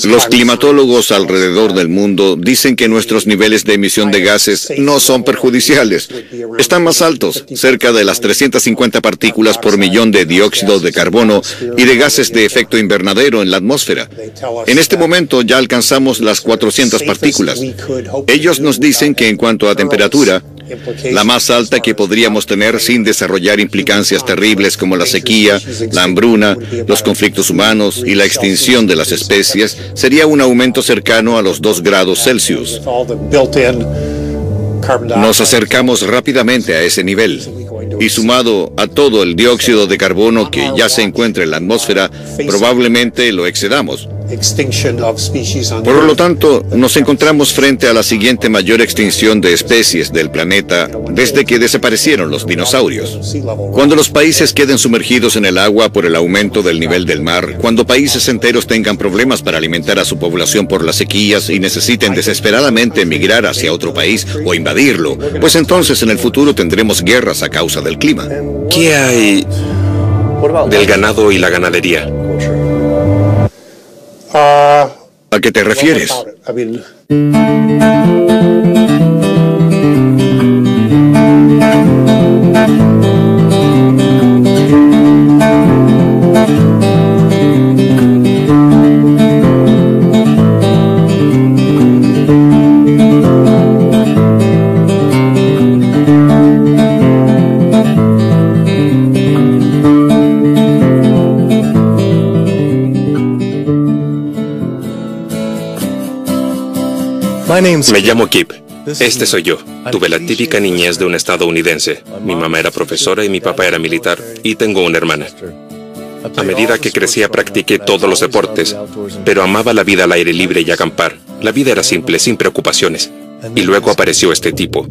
Los climatólogos alrededor del mundo dicen que nuestros niveles de emisión de gases no son perjudiciales. Están más altos, cerca de las 350 partículas por millón de dióxido de carbono y de gases de efecto invernadero en la atmósfera. En este momento ya alcanzamos las 400 partículas. Ellos nos dicen que en cuanto a temperatura, la más alta que podríamos tener sin desarrollar implicancias terribles como la sequía, la hambruna, los conflictos humanos y la extinción de las especies sería un aumento cercano a los 2 grados Celsius. Nos acercamos rápidamente a ese nivel. Y sumado a todo el dióxido de carbono que ya se encuentra en la atmósfera, probablemente lo excedamos. Por lo tanto, nos encontramos frente a la siguiente mayor extinción de especies del planeta desde que desaparecieron los dinosaurios. Cuando los países queden sumergidos en el agua por el aumento del nivel del mar, cuando países enteros tengan problemas para alimentar a su población por las sequías y necesiten desesperadamente emigrar hacia otro país o invadirlo, pues entonces en el futuro tendremos guerras a causa del clima. ¿Qué hay del ganado y la ganadería? ¿A qué te refieres? Me llamo Kip. Este soy yo. Tuve la típica niñez de un estadounidense. Mi mamá era profesora y mi papá era militar. Y tengo una hermana. A medida que crecía practiqué todos los deportes, pero amaba la vida al aire libre y acampar. La vida era simple, sin preocupaciones. Y luego apareció este tipo.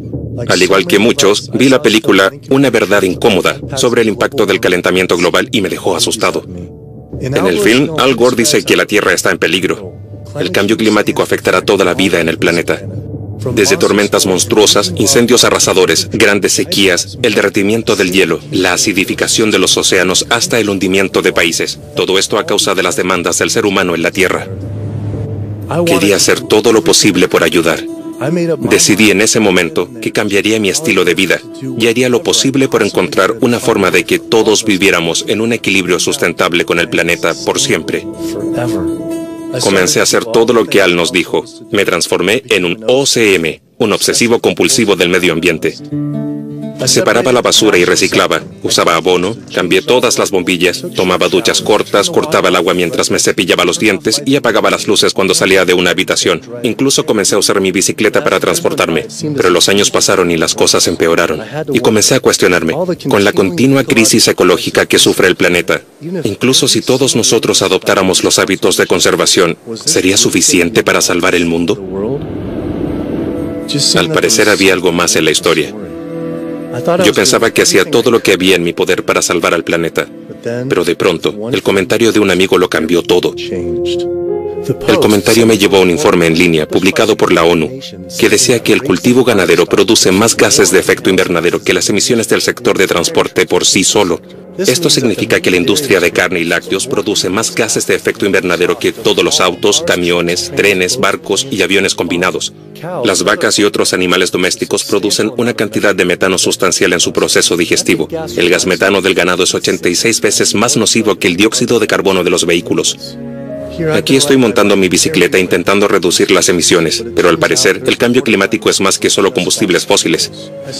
Al igual que muchos, vi la película Una verdad incómoda sobre el impacto del calentamiento global y me dejó asustado. En el film, Al Gore dice que la Tierra está en peligro. El cambio climático afectará toda la vida en el planeta. Desde tormentas monstruosas, incendios arrasadores, grandes sequías, el derretimiento del hielo, la acidificación de los océanos hasta el hundimiento de países. Todo esto a causa de las demandas del ser humano en la Tierra. Quería hacer todo lo posible por ayudar. Decidí en ese momento que cambiaría mi estilo de vida y haría lo posible por encontrar una forma de que todos viviéramos en un equilibrio sustentable con el planeta por siempre. Comencé a hacer todo lo que Al nos dijo. Me transformé en un OCM, un obsesivo compulsivo del medio ambiente. Separaba la basura y reciclaba. Usaba abono, cambié todas las bombillas, tomaba duchas cortas, cortaba el agua mientras me cepillaba los dientes y apagaba las luces cuando salía de una habitación. Incluso comencé a usar mi bicicleta para transportarme. Pero los años pasaron y las cosas empeoraron. Y comencé a cuestionarme, con la continua crisis ecológica que sufre el planeta, incluso si todos nosotros adoptáramos los hábitos de conservación, ¿sería suficiente para salvar el mundo? Al parecer había algo más en la historia. Yo pensaba que hacía todo lo que había en mi poder para salvar al planeta, pero de pronto, el comentario de un amigo lo cambió todo. El comentario me llevó a un informe en línea publicado por la ONU, que decía que el cultivo ganadero produce más gases de efecto invernadero que las emisiones del sector de transporte por sí solo. Esto significa que la industria de carne y lácteos produce más gases de efecto invernadero que todos los autos, camiones, trenes, barcos y aviones combinados. Las vacas y otros animales domésticos producen una cantidad de metano sustancial en su proceso digestivo. El gas metano del ganado es 86 veces más nocivo que el dióxido de carbono de los vehículos. Aquí estoy montando mi bicicleta intentando reducir las emisiones, pero al parecer el cambio climático es más que solo combustibles fósiles.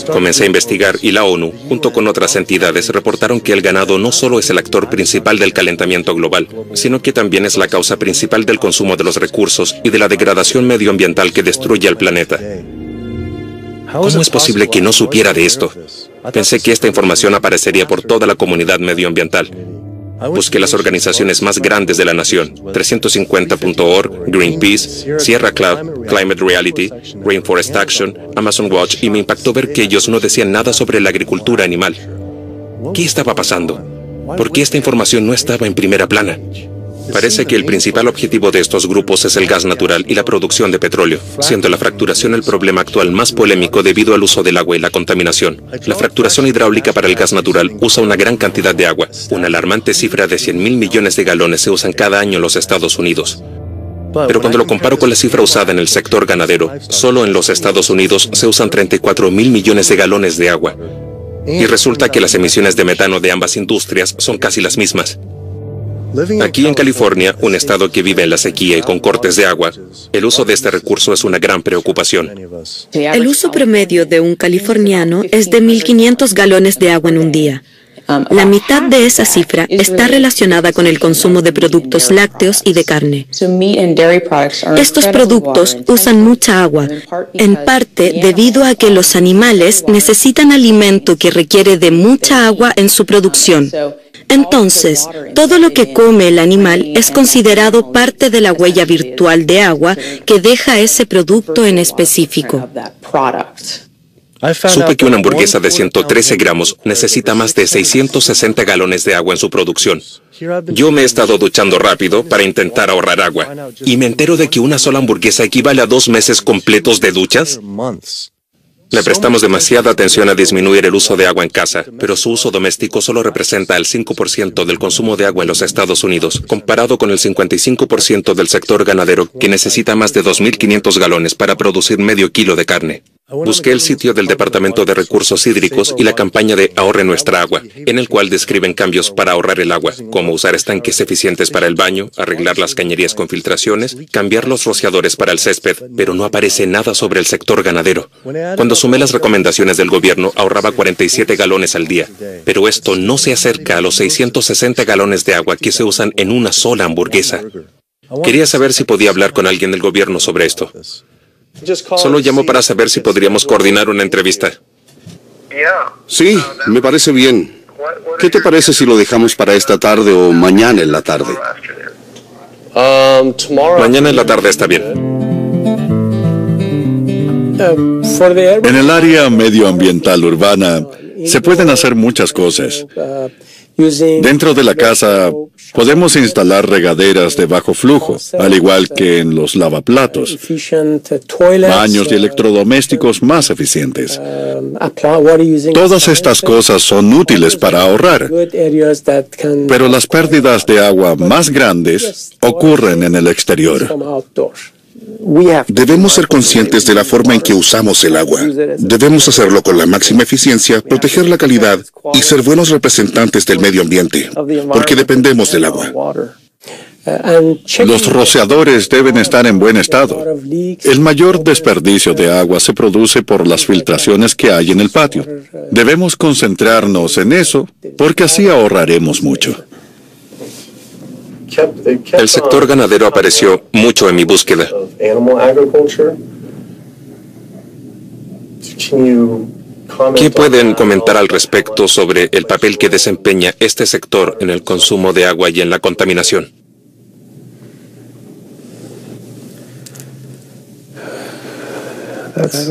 Comencé a investigar y la ONU, junto con otras entidades, reportaron que el ganado no solo es el actor principal del calentamiento global, sino que también es la causa principal del consumo de los recursos y de la degradación medioambiental que destruye al planeta. ¿Cómo es posible que no supiera de esto? Pensé que esta información aparecería por toda la comunidad medioambiental. Busqué las organizaciones más grandes de la nación, 350.org, Greenpeace, Sierra Club, Climate Reality, Rainforest Action, Amazon Watch, y me impactó ver que ellos no decían nada sobre la agricultura animal. ¿Qué estaba pasando? ¿Por qué esta información no estaba en primera plana? Parece que el principal objetivo de estos grupos es el gas natural y la producción de petróleo, siendo la fracturación el problema actual más polémico debido al uso del agua y la contaminación. La fracturación hidráulica para el gas natural usa una gran cantidad de agua. Una alarmante cifra de 100.000 millones de galones se usan cada año en los Estados Unidos. Pero cuando lo comparo con la cifra usada en el sector ganadero, solo en los Estados Unidos se usan 34.000 millones de galones de agua. Y resulta que las emisiones de metano de ambas industrias son casi las mismas. Aquí en California, un estado que vive en la sequía y con cortes de agua, el uso de este recurso es una gran preocupación. El uso promedio de un californiano es de 1.500 galones de agua en un día. La mitad de esa cifra está relacionada con el consumo de productos lácteos y de carne. Estos productos usan mucha agua, en parte debido a que los animales necesitan alimento que requiere de mucha agua en su producción. Entonces, todo lo que come el animal es considerado parte de la huella virtual de agua que deja ese producto en específico. Supe que una hamburguesa de 113 gramos necesita más de 660 galones de agua en su producción. Yo me he estado duchando rápido para intentar ahorrar agua, y me entero de que una sola hamburguesa equivale a 2 meses completos de duchas. Le prestamos demasiada atención a disminuir el uso de agua en casa, pero su uso doméstico solo representa el 5% del consumo de agua en los Estados Unidos, comparado con el 55% del sector ganadero, que necesita más de 2.500 galones para producir medio kilo de carne. Busqué el sitio del Departamento de Recursos Hídricos y la campaña de Ahorre Nuestra Agua, en el cual describen cambios para ahorrar el agua, como usar estanques eficientes para el baño, arreglar las cañerías con filtraciones, cambiar los rociadores para el césped, pero no aparece nada sobre el sector ganadero. Cuando sumé las recomendaciones del gobierno, ahorraba 47 galones al día, pero esto no se acerca a los 660 galones de agua que se usan en una sola hamburguesa. Quería saber si podía hablar con alguien del gobierno sobre esto. Solo llamo para saber si podríamos coordinar una entrevista. Sí, me parece bien. ¿Qué te parece si lo dejamos para esta tarde o mañana en la tarde? Mañana en la tarde está bien. En el área medioambiental urbana se pueden hacer muchas cosas. Dentro de la casa podemos instalar regaderas de bajo flujo, al igual que en los lavaplatos, baños y electrodomésticos más eficientes. Todas estas cosas son útiles para ahorrar, pero las pérdidas de agua más grandes ocurren en el exterior. Debemos ser conscientes de la forma en que usamos el agua. Debemos hacerlo con la máxima eficiencia, proteger la calidad y ser buenos representantes del medio ambiente, porque dependemos del agua. Los rociadores deben estar en buen estado. El mayor desperdicio de agua se produce por las filtraciones que hay en el patio. Debemos concentrarnos en eso, porque así ahorraremos mucho. El sector ganadero apareció mucho en mi búsqueda. ¿Qué pueden comentar al respecto sobre el papel que desempeña este sector en el consumo de agua y en la contaminación?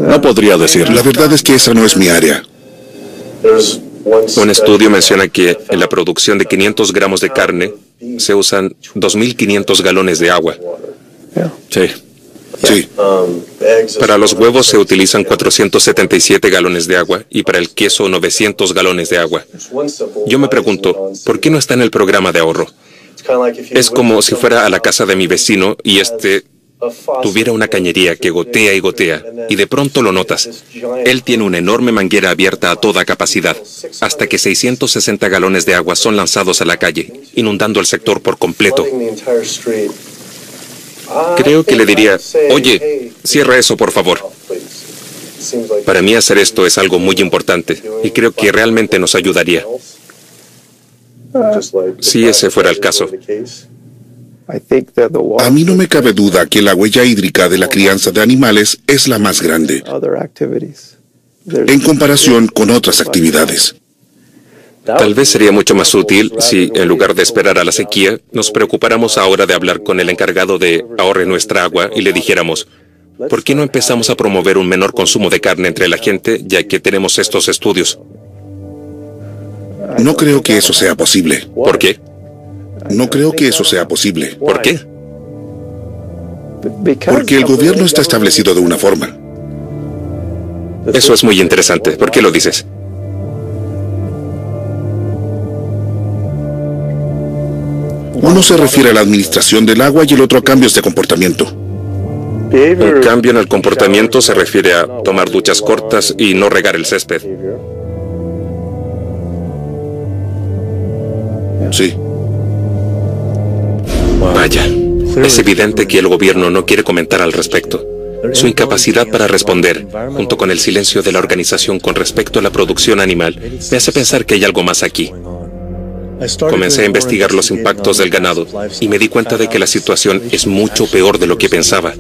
No podría decirlo. La verdad es que esa no es mi área. Un estudio menciona que en la producción de 500 gramos de carne se usan 2.500 galones de agua. Sí. Para los huevos se utilizan 477 galones de agua y para el queso 900 galones de agua. Yo me pregunto, ¿por qué no está en el programa de ahorro? Es como si fuera a la casa de mi vecino y tuviera una cañería que gotea y gotea, y de pronto lo notas. Él tiene una enorme manguera abierta a toda capacidad, hasta que 660 galones de agua son lanzados a la calle, inundando el sector por completo. Creo que le diría, oye, cierra eso por favor. Para mí hacer esto es algo muy importante, y creo que realmente nos ayudaría. Si ese fuera el caso. A mí no me cabe duda que la huella hídrica de la crianza de animales es la más grande en comparación con otras actividades. Tal vez sería mucho más útil si, en lugar de esperar a la sequía, nos preocupáramos ahora de hablar con el encargado de Ahorre Nuestra Agua y le dijéramos, ¿por qué no empezamos a promover un menor consumo de carne entre la gente, ya que tenemos estos estudios? No creo que eso sea posible. ¿Por qué? No creo que eso sea posible. ¿Por qué? Porque el gobierno está establecido de una forma. Eso es muy interesante. ¿Por qué lo dices? Un Uno se refiere a la administración del agua y el otro a cambios de comportamiento. Un cambio en el comportamiento se refiere a tomar duchas cortas y no regar el césped. Sí. Vaya, es evidente que el gobierno no quiere comentar al respecto. Su incapacidad para responder, junto con el silencio de la organización con respecto a la producción animal, me hace pensar que hay algo más aquí. Comencé a investigar los impactos del ganado y me di cuenta de que la situación es mucho peor de lo que pensaba.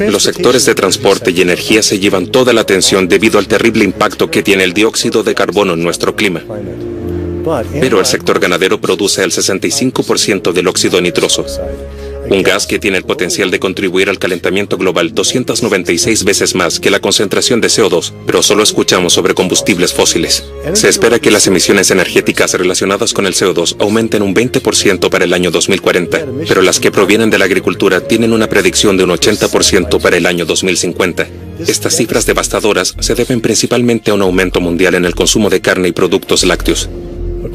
Los sectores de transporte y energía se llevan toda la atención debido al terrible impacto que tiene el dióxido de carbono en nuestro clima. Pero el sector ganadero produce el 65% del óxido nitroso, un gas que tiene el potencial de contribuir al calentamiento global 296 veces más que la concentración de CO2, pero solo escuchamos sobre combustibles fósiles. Se espera que las emisiones energéticas relacionadas con el CO2 aumenten un 20% para el año 2040, pero las que provienen de la agricultura tienen una predicción de un 80% para el año 2050. Estas cifras devastadoras se deben principalmente a un aumento mundial en el consumo de carne y productos lácteos.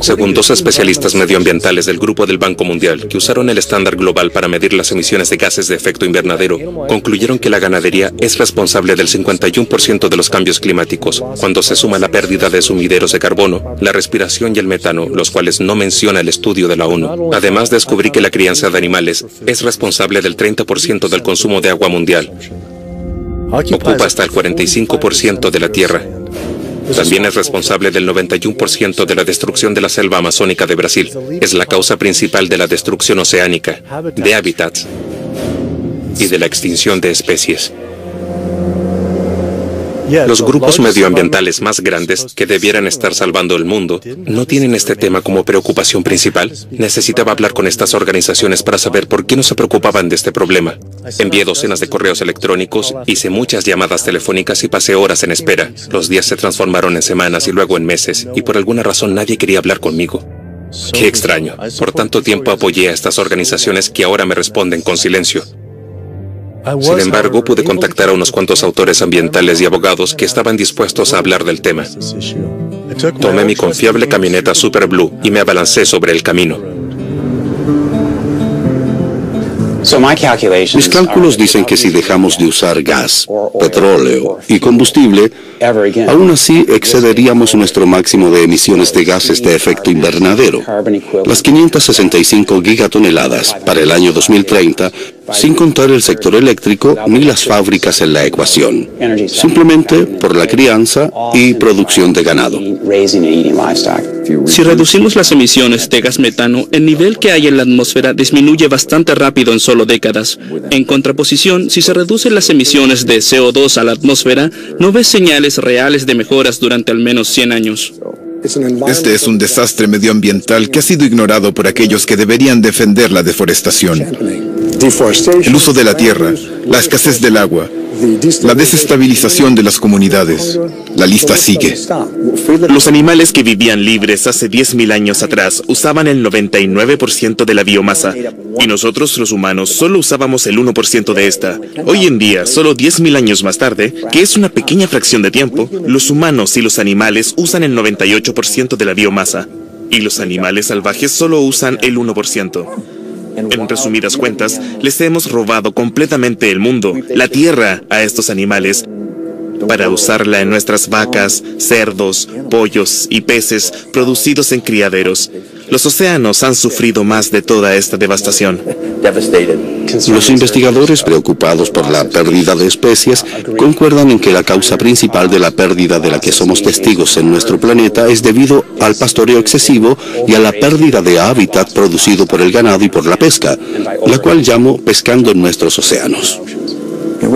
Según dos especialistas medioambientales del Grupo del Banco Mundial, que usaron el estándar global para medir las emisiones de gases de efecto invernadero, concluyeron que la ganadería es responsable del 51% de los cambios climáticos, cuando se suma la pérdida de sumideros de carbono, la respiración y el metano, los cuales no menciona el estudio de la ONU. Además, descubrí que la crianza de animales es responsable del 30% del consumo de agua mundial. Ocupa hasta el 45% de la tierra. También es responsable del 91% de la destrucción de la selva amazónica de Brasil. Es la causa principal de la destrucción oceánica, de hábitats y de la extinción de especies. Los grupos medioambientales más grandes, que debieran estar salvando el mundo, no tienen este tema como preocupación principal. Necesitaba hablar con estas organizaciones para saber por qué no se preocupaban de este problema. Envié docenas de correos electrónicos, hice muchas llamadas telefónicas y pasé horas en espera. Los días se transformaron en semanas y luego en meses, y por alguna razón nadie quería hablar conmigo. Qué extraño. Por tanto tiempo apoyé a estas organizaciones que ahora me responden con silencio. Sin embargo, pude contactar a unos cuantos autores ambientales y abogados que estaban dispuestos a hablar del tema. Tomé mi confiable camioneta Super Blue y me abalancé sobre el camino. Mis cálculos dicen que si dejamos de usar gas, petróleo y combustible, aún así excederíamos nuestro máximo de emisiones de gases de efecto invernadero, las 565 gigatoneladas para el año 2030, sin contar el sector eléctrico ni las fábricas en la ecuación, simplemente por la crianza y producción de ganado. Si reducimos las emisiones de gas metano, el nivel que hay en la atmósfera disminuye bastante rápido en solo décadas. En contraposición, si se reducen las emisiones de CO2 a la atmósfera, no ves señales reales de mejoras durante al menos 100 años. Este es un desastre medioambiental que ha sido ignorado por aquellos que deberían defender la deforestación. El uso de la tierra, la escasez del agua, la desestabilización de las comunidades. La lista sigue. Los animales que vivían libres hace 10.000 años atrás usaban el 99% de la biomasa, y nosotros los humanos solo usábamos el 1% de esta. Hoy en día, solo 10.000 años más tarde, que es una pequeña fracción de tiempo, los humanos y los animales usan el 98% de la biomasa, y los animales salvajes solo usan el 1%. En resumidas cuentas, les hemos robado completamente el mundo, la tierra, a estos animales, para usarla en nuestras vacas, cerdos, pollos y peces producidos en criaderos. Los océanos han sufrido más de toda esta devastación. Los investigadores preocupados por la pérdida de especies concuerdan en que la causa principal de la pérdida de la que somos testigos en nuestro planeta es debido al pastoreo excesivo y a la pérdida de hábitat producido por el ganado y por la pesca, la cual llamo pescando en nuestros océanos.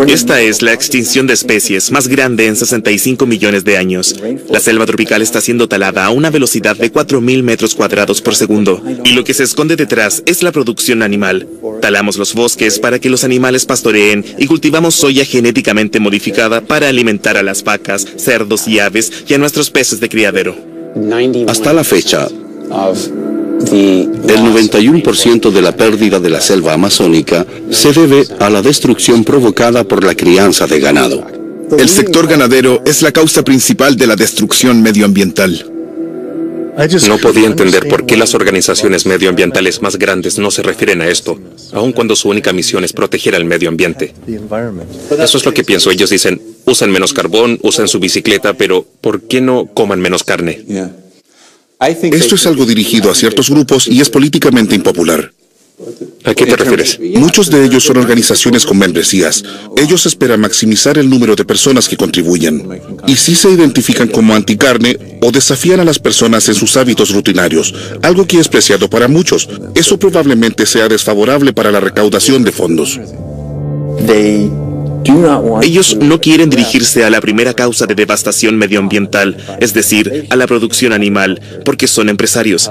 Esta es la extinción de especies más grande en 65 millones de años. La selva tropical está siendo talada a una velocidad de 4.000 metros cuadrados por segundo, y lo que se esconde detrás es la producción animal. Talamos los bosques para que los animales pastoreen y cultivamos soya genéticamente modificada para alimentar a las vacas, cerdos y aves y a nuestros peces de criadero. Hasta la fecha, el 91% de la pérdida de la selva amazónica se debe a la destrucción provocada por la crianza de ganado. El sector ganadero es la causa principal de la destrucción medioambiental. No podía entender por qué las organizaciones medioambientales más grandes no se refieren a esto, aun cuando su única misión es proteger al medio ambiente. Eso es lo que pienso. Ellos dicen, usen menos carbón, usen su bicicleta, pero ¿por qué no coman menos carne? Esto es algo dirigido a ciertos grupos y es políticamente impopular. ¿A qué te refieres? Muchos de ellos son organizaciones con membresías. Ellos esperan maximizar el número de personas que contribuyan. Y si se identifican como anticarne o desafían a las personas en sus hábitos rutinarios, algo que es preciado para muchos, eso probablemente sea desfavorable para la recaudación de fondos. Ellos no quieren dirigirse a la primera causa de devastación medioambiental, es decir, a la producción animal, porque son empresarios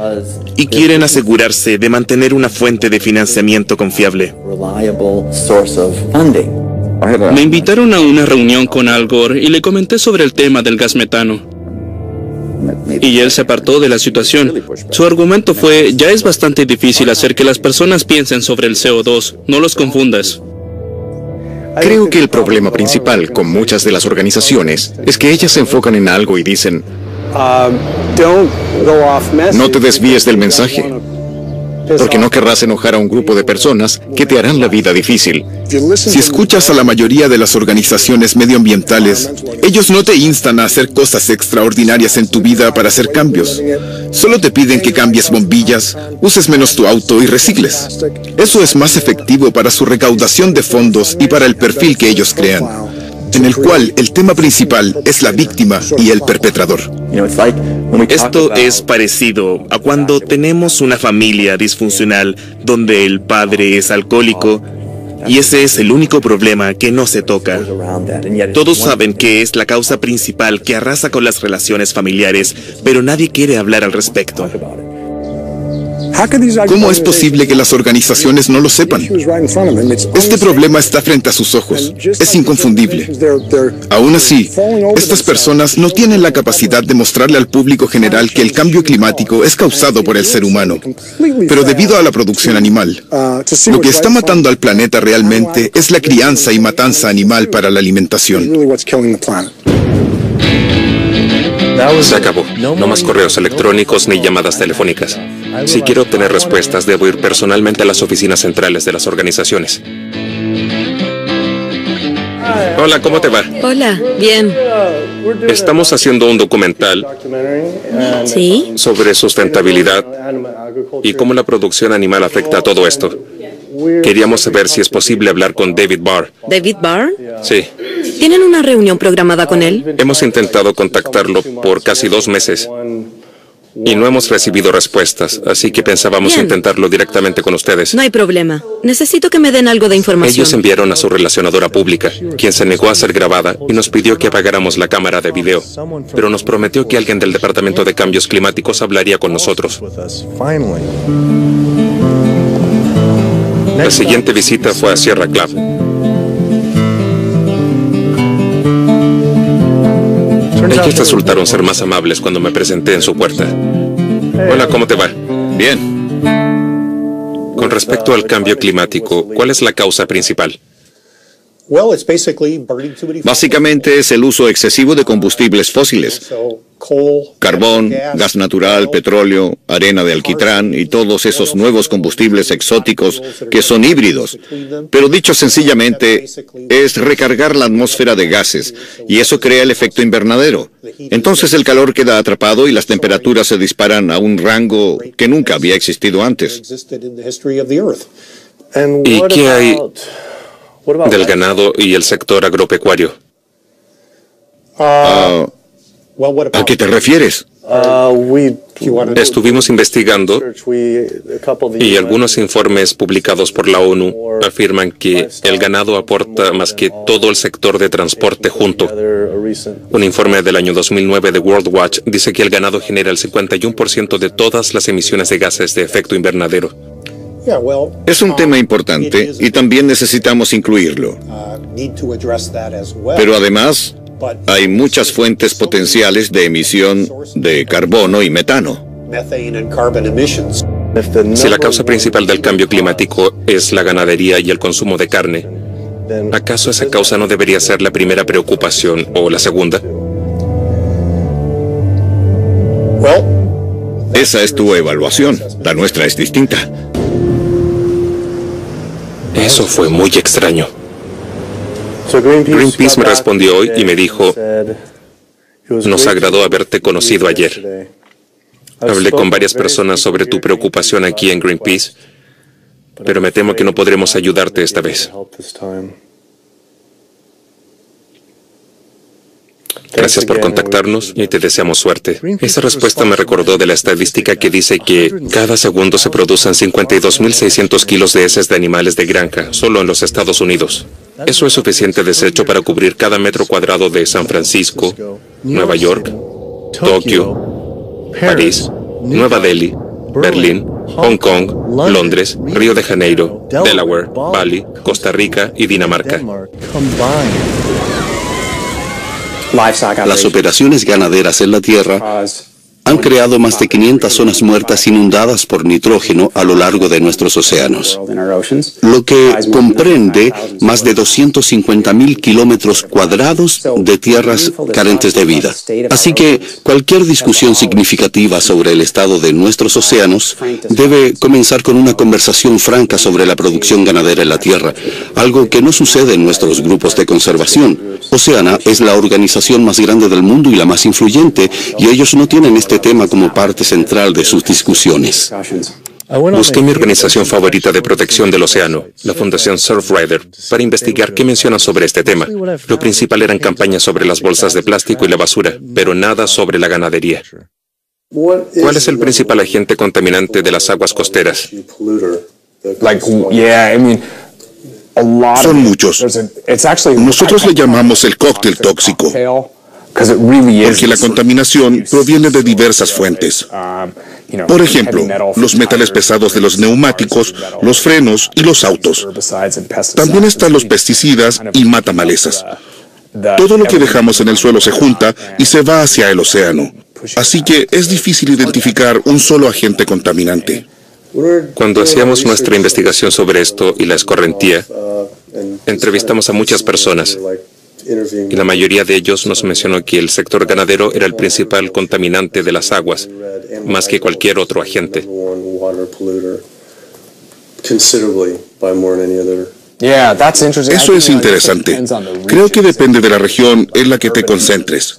y quieren asegurarse de mantener una fuente de financiamiento confiable. Me invitaron a una reunión con Al Gore y le comenté sobre el tema del gas metano. Y él se apartó de la situación. Su argumento fue, ya es bastante difícil hacer que las personas piensen sobre el CO2, no los confundas. Creo que el problema principal con muchas de las organizaciones es que ellas se enfocan en algo y dicen, no te desvíes del mensaje, porque no querrás enojar a un grupo de personas que te harán la vida difícil. Si escuchas a la mayoría de las organizaciones medioambientales, ellos no te instan a hacer cosas extraordinarias en tu vida para hacer cambios. Solo te piden que cambies bombillas, uses menos tu auto y recicles. Eso es más efectivo para su recaudación de fondos y para el perfil que ellos crean, en el cual el tema principal es la víctima y el perpetrador. Esto es parecido a cuando tenemos una familia disfuncional donde el padre es alcohólico y ese es el único problema que no se toca. Todos saben que es la causa principal que arrasa con las relaciones familiares, pero nadie quiere hablar al respecto. ¿Cómo es posible que las organizaciones no lo sepan? Este problema está frente a sus ojos. Es inconfundible. Aún así, estas personas no tienen la capacidad de mostrarle al público general que el cambio climático es causado por el ser humano, pero debido a la producción animal. Lo que está matando al planeta realmente es la crianza y matanza animal para la alimentación. Se acabó. No más correos electrónicos ni llamadas telefónicas. Si quiero obtener respuestas, debo ir personalmente a las oficinas centrales de las organizaciones. Hola, ¿cómo te va? Hola, bien. Estamos haciendo un documental ¿Sí? sobre sustentabilidad y cómo la producción animal afecta a todo esto. Queríamos saber si es posible hablar con David Barr. ¿David Barr? Sí. ¿Tienen una reunión programada con él? Hemos intentado contactarlo por casi 2 meses y no hemos recibido respuestas, así que pensábamos intentarlo directamente con ustedes. No hay problema. Necesito que me den algo de información. Ellos enviaron a su relacionadora pública, quien se negó a ser grabada y nos pidió que apagáramos la cámara de video, pero nos prometió que alguien del Departamento de Cambios Climáticos hablaría con nosotros. La siguiente visita fue a Sierra Club. Ellos resultaron ser más amables cuando me presenté en su puerta. Hola, ¿cómo te va? Bien. Con respecto al cambio climático, ¿cuál es la causa principal? Básicamente es el uso excesivo de combustibles fósiles. Carbón, gas natural, petróleo, arena de alquitrán y todos esos nuevos combustibles exóticos que son híbridos. Pero dicho sencillamente, es recargar la atmósfera de gases y eso crea el efecto invernadero. Entonces el calor queda atrapado y las temperaturas se disparan a un rango que nunca había existido antes. ¿Y qué hay del ganado y el sector agropecuario? ¿A qué te refieres? Estuvimos investigando y algunos informes publicados por la ONU afirman que el ganado aporta más que todo el sector de transporte junto. Un informe del año 2009 de World Watch dice que el ganado genera el 51% de todas las emisiones de gases de efecto invernadero. Es un tema importante y también necesitamos incluirlo. Pero además, hay muchas fuentes potenciales de emisión de carbono y metano. Si la causa principal del cambio climático es la ganadería y el consumo de carne, ¿acaso esa causa no debería ser la primera preocupación o la segunda? Esa es tu evaluación. La nuestra es distinta. Eso fue muy extraño. Greenpeace me respondió hoy y me dijo: nos agradó haberte conocido ayer. Hablé con varias personas sobre tu preocupación aquí en Greenpeace, pero me temo que no podremos ayudarte esta vez. Gracias por contactarnos y te deseamos suerte. Esa respuesta me recordó de la estadística que dice que cada segundo se producen 52.600 kilos de heces de animales de granja, solo en los Estados Unidos. Eso es suficiente desecho para cubrir cada metro cuadrado de San Francisco, Nueva York, Tokio, París, Nueva Delhi, Berlín, Hong Kong, Londres, Río de Janeiro, Delaware, Bali, Costa Rica y Dinamarca. Las operaciones ganaderas en la Tierra han creado más de 500 zonas muertas inundadas por nitrógeno a lo largo de nuestros océanos, lo que comprende más de 250.000 kilómetros cuadrados de tierras carentes de vida. Así que cualquier discusión significativa sobre el estado de nuestros océanos debe comenzar con una conversación franca sobre la producción ganadera en la Tierra, algo que no sucede en nuestros grupos de conservación. Oceana es la organización más grande del mundo y la más influyente, y ellos no tienen este tema como parte central de sus discusiones. Busqué mi organización favorita de protección del océano, la Fundación Surfrider, para investigar qué mencionan sobre este tema. Lo principal eran campañas sobre las bolsas de plástico y la basura, pero nada sobre la ganadería. ¿Cuál es el principal agente contaminante de las aguas costeras? Son muchos. Nosotros le llamamos el cóctel tóxico, porque la contaminación proviene de diversas fuentes. Por ejemplo, los metales pesados de los neumáticos, los frenos y los autos. También están los pesticidas y matamalezas. Todo lo que dejamos en el suelo se junta y se va hacia el océano. Así que es difícil identificar un solo agente contaminante. Cuando hacíamos nuestra investigación sobre esto y la escorrentía, entrevistamos a muchas personas y la mayoría de ellos nos mencionó que el sector ganadero era el principal contaminante de las aguas, más que cualquier otro agente. Eso es interesante. Creo que depende de la región en la que te concentres.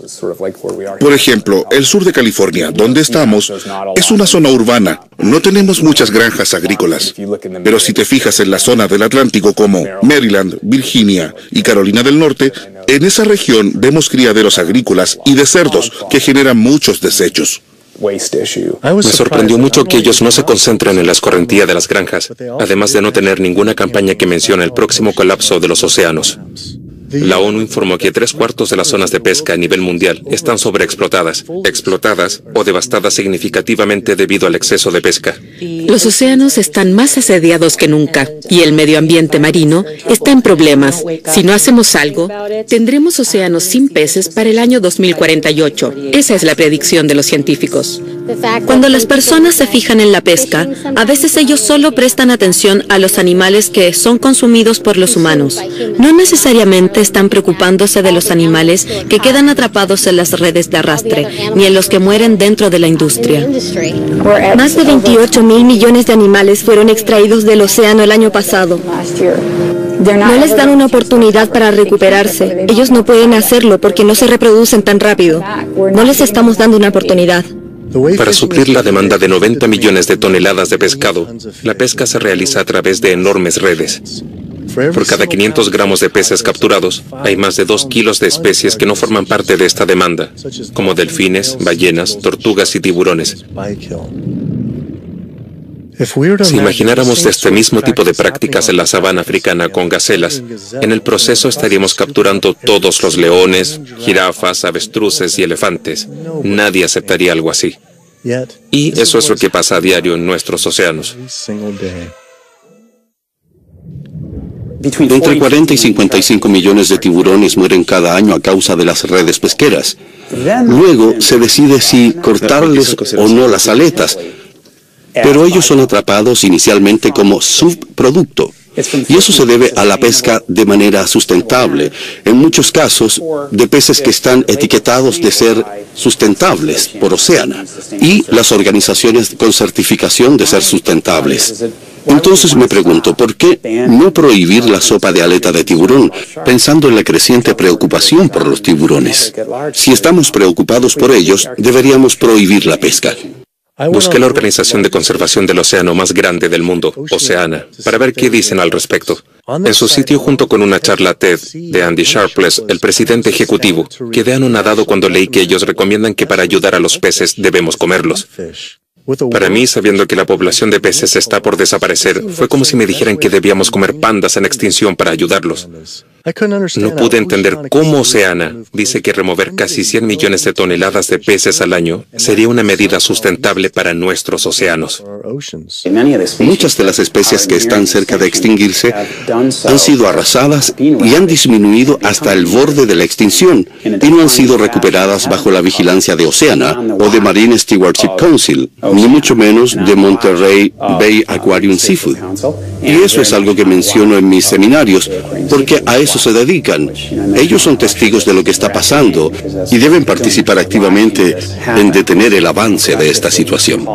Por ejemplo, el sur de California, donde estamos, es una zona urbana. No tenemos muchas granjas agrícolas. Pero si te fijas en la zona del Atlántico como Maryland, Virginia y Carolina del Norte, en esa región vemos criaderos agrícolas y de cerdos que generan muchos desechos. Me sorprendió mucho que ellos no se concentran en la escorrentía de las granjas, además de no tener ninguna campaña que mencione el próximo colapso de los océanos. La ONU informó que 3/4 de las zonas de pesca a nivel mundial están sobreexplotadas, explotadas o devastadas significativamente debido al exceso de pesca. Los océanos están más asediados que nunca y el medio ambiente marino está en problemas. Si no hacemos algo, tendremos océanos sin peces para el año 2048. Esa es la predicción de los científicos. Cuando las personas se fijan en la pesca, a veces ellos solo prestan atención a los animales que son consumidos por los humanos. No necesariamente están preocupándose de los animales que quedan atrapados en las redes de arrastre, ni en los que mueren dentro de la industria. Más de 28.000 millones de animales fueron extraídos del océano el año pasado. No les dan una oportunidad para recuperarse. Ellos no pueden hacerlo porque no se reproducen tan rápido. No les estamos dando una oportunidad. Para suplir la demanda de 90 millones de toneladas de pescado, la pesca se realiza a través de enormes redes. Por cada 500 gramos de peces capturados, hay más de 2 kilos de especies que no forman parte de esta demanda, como delfines, ballenas, tortugas y tiburones. Si imagináramos este mismo tipo de prácticas en la sabana africana con gacelas, en el proceso estaríamos capturando todos los leones, jirafas, avestruces y elefantes. Nadie aceptaría algo así. Y eso es lo que pasa a diario en nuestros océanos. Entre 40 y 55 millones de tiburones mueren cada año a causa de las redes pesqueras. Luego se decide si cortarles o no las aletas, pero ellos son atrapados inicialmente como subproducto. Y eso se debe a la pesca de manera sustentable, en muchos casos de peces que están etiquetados de ser sustentables por Oceana y las organizaciones con certificación de ser sustentables. Entonces me pregunto, ¿por qué no prohibir la sopa de aleta de tiburón, pensando en la creciente preocupación por los tiburones? Si estamos preocupados por ellos, deberíamos prohibir la pesca. Busqué la organización de conservación del océano más grande del mundo, Oceana, para ver qué dicen al respecto. En su sitio, junto con una charla TED de Andy Sharpless, el presidente ejecutivo, quedé anonadado cuando leí que ellos recomiendan que para ayudar a los peces debemos comerlos. Para mí, sabiendo que la población de peces está por desaparecer, fue como si me dijeran que debíamos comer pandas en extinción para ayudarlos. No pude entender cómo Oceana dice que remover casi 100 millones de toneladas de peces al año sería una medida sustentable para nuestros océanos. Muchas de las especies que están cerca de extinguirse han sido arrasadas y han disminuido hasta el borde de la extinción y no han sido recuperadas bajo la vigilancia de Oceana o de Marine Stewardship Council, ni mucho menos de Monterey Bay Aquarium Seafood. Y eso es algo que menciono en mis seminarios, porque a eso se dedican. Ellos son testigos de lo que está pasando y deben participar activamente en detener el avance de esta situación.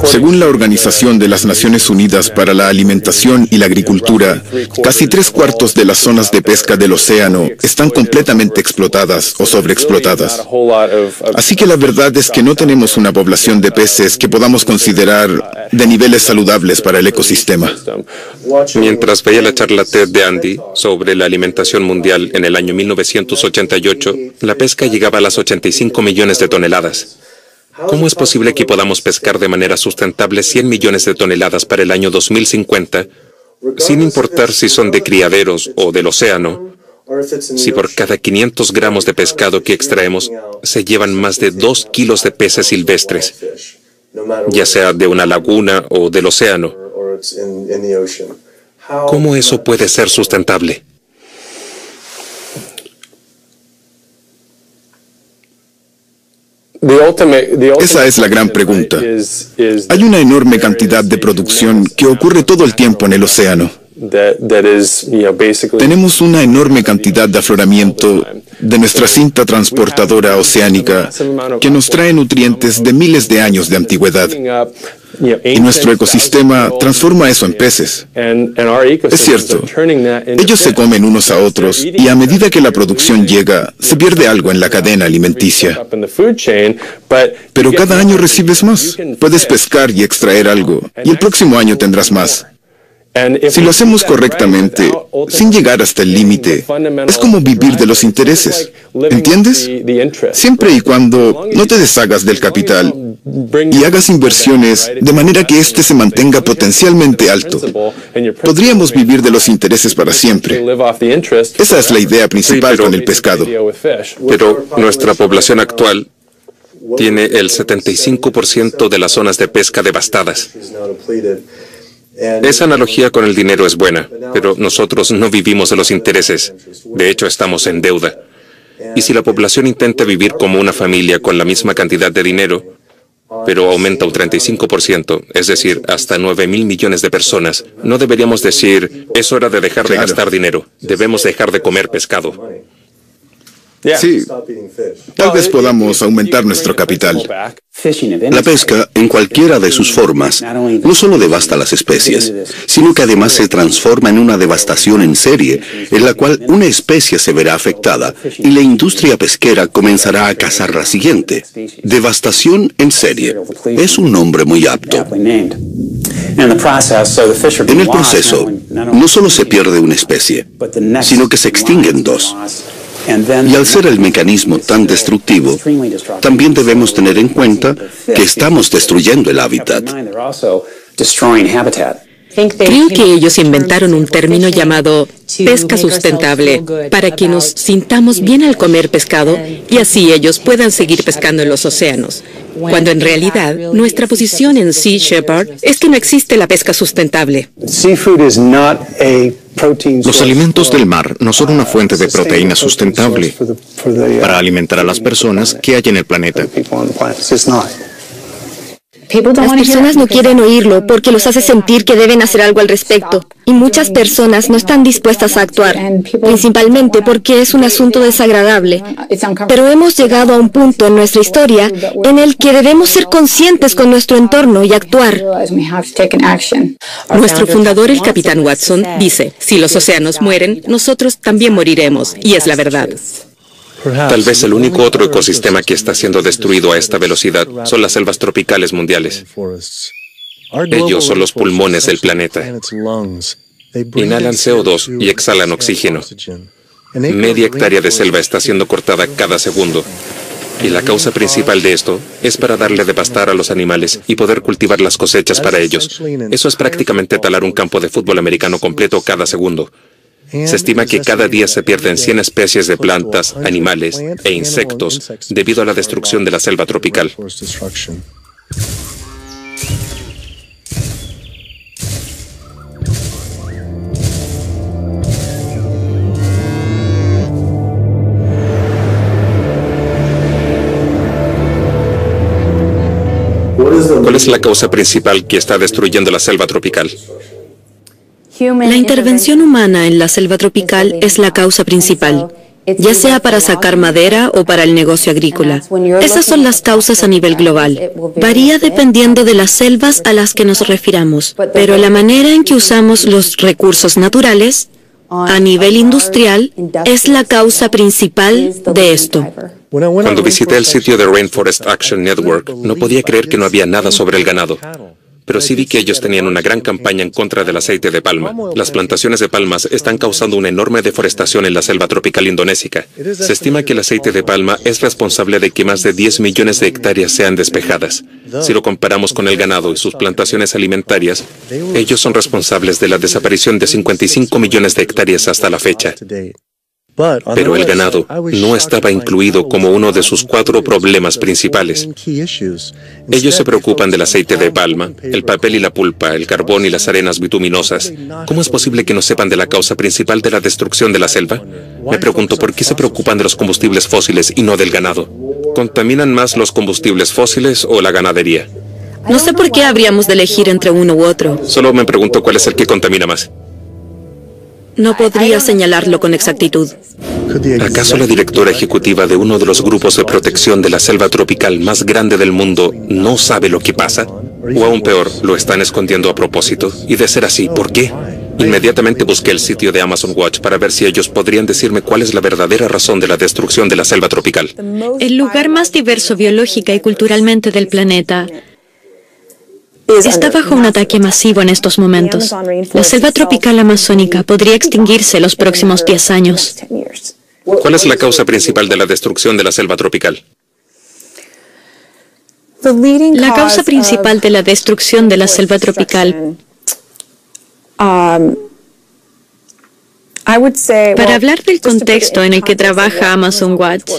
Según la Organización de las Naciones Unidas para la Alimentación y la Agricultura, casi 3/4 de las zonas de pesca del océano están completamente explotadas o sobreexplotadas. Así que la verdad es que no tenemos una población de peces que podamos considerar de niveles saludables para el ecosistema. Mientras veía la charla TED de Andy sobre la alimentación mundial en el año 1988, la pesca llegaba a las 85 millones de toneladas. ¿Cómo es posible que podamos pescar de manera sustentable 100 millones de toneladas para el año 2050, sin importar si son de criaderos o del océano, si por cada 500 gramos de pescado que extraemos se llevan más de 2 kilos de peces silvestres, ya sea de una laguna o del océano? ¿Cómo eso puede ser sustentable? Esa es la gran pregunta. Hay una enorme cantidad de producción que ocurre todo el tiempo en el océano. Tenemos una enorme cantidad de afloramiento de nuestra cinta transportadora oceánica que nos trae nutrientes de miles de años de antigüedad. Y nuestro ecosistema transforma eso en peces. Es cierto, ellos se comen unos a otros y a medida que la producción llega, se pierde algo en la cadena alimenticia. Pero cada año recibes más. Puedes pescar y extraer algo, y el próximo año tendrás más. Si lo hacemos correctamente, sin llegar hasta el límite, es como vivir de los intereses. ¿Entiendes? Siempre y cuando no te deshagas del capital y hagas inversiones de manera que éste se mantenga potencialmente alto, podríamos vivir de los intereses para siempre. Esa es la idea principal con el pescado. Pero nuestra población actual tiene el 75% de las zonas de pesca devastadas. Esa analogía con el dinero es buena, pero nosotros no vivimos de los intereses. De hecho, estamos en deuda. Y si la población intenta vivir como una familia con la misma cantidad de dinero, pero aumenta un 35%, es decir, hasta 9.000 millones de personas, no deberíamos decir, es hora de dejar de gastar dinero, debemos dejar de comer pescado. Sí, tal vez podamos aumentar nuestro capital. La pesca, en cualquiera de sus formas, no solo devasta las especies, sino que además se transforma en una devastación en serie, en la cual una especie se verá afectada y la industria pesquera comenzará a cazar la siguiente. Devastación en serie. Es un nombre muy apto. En el proceso, no solo se pierde una especie, sino que se extinguen dos. Y al ser el mecanismo tan destructivo, también debemos tener en cuenta que estamos destruyendo el hábitat. Creo que ellos inventaron un término llamado pesca sustentable para que nos sintamos bien al comer pescado y así ellos puedan seguir pescando en los océanos, cuando en realidad nuestra posición en Sea Shepherd es que no existe la pesca sustentable. Los alimentos del mar no son una fuente de proteína sustentable para alimentar a las personas que hay en el planeta. Las personas no quieren oírlo porque los hace sentir que deben hacer algo al respecto. Y muchas personas no están dispuestas a actuar, principalmente porque es un asunto desagradable. Pero hemos llegado a un punto en nuestra historia en el que debemos ser conscientes con nuestro entorno y actuar. Nuestro fundador, el Capitán Watson, dice, si los océanos mueren, nosotros también moriremos, y es la verdad. Tal vez el único otro ecosistema que está siendo destruido a esta velocidad son las selvas tropicales mundiales. Ellos son los pulmones del planeta. Inhalan CO2 y exhalan oxígeno. Media hectárea de selva está siendo cortada cada segundo. Y la causa principal de esto es para darle de pastar a los animales y poder cultivar las cosechas para ellos. Eso es prácticamente talar un campo de fútbol americano completo cada segundo. Se estima que cada día se pierden 100 especies de plantas, animales e insectos debido a la destrucción de la selva tropical. ¿Cuál es la causa principal que está destruyendo la selva tropical? La intervención humana en la selva tropical es la causa principal, ya sea para sacar madera o para el negocio agrícola. Esas son las causas a nivel global. Varía dependiendo de las selvas a las que nos refiramos, pero la manera en que usamos los recursos naturales a nivel industrial es la causa principal de esto. Cuando visité el sitio de Rainforest Action Network, no podía creer que no había nada sobre el ganado. Pero sí vi que ellos tenían una gran campaña en contra del aceite de palma. Las plantaciones de palmas están causando una enorme deforestación en la selva tropical indonésica. Se estima que el aceite de palma es responsable de que más de 10 millones de hectáreas sean despejadas. Si lo comparamos con el ganado y sus plantaciones alimentarias, ellos son responsables de la desaparición de 55 millones de hectáreas hasta la fecha. Pero el ganado no estaba incluido como uno de sus 4 problemas principales. Ellos se preocupan del aceite de palma, el papel y la pulpa, el carbón y las arenas bituminosas. ¿Cómo es posible que no sepan de la causa principal de la destrucción de la selva? Me pregunto por qué se preocupan de los combustibles fósiles y no del ganado. ¿Contaminan más los combustibles fósiles o la ganadería? No sé por qué habríamos de elegir entre uno u otro. Solo me pregunto cuál es el que contamina más. No podría señalarlo con exactitud. ¿Acaso la directora ejecutiva de uno de los grupos de protección de la selva tropical más grande del mundo no sabe lo que pasa? O aún peor, lo están escondiendo a propósito. Y de ser así, ¿por qué? Inmediatamente busqué el sitio de Amazon Watch para ver si ellos podrían decirme cuál es la verdadera razón de la destrucción de la selva tropical. El lugar más diverso biológica y culturalmente del planeta está bajo un ataque masivo en estos momentos. La selva tropical amazónica podría extinguirse los próximos 10 años. ¿Cuál es la causa principal de la destrucción de la selva tropical? La causa principal de la destrucción de la selva tropical, para hablar del contexto en el que trabaja Amazon Watch,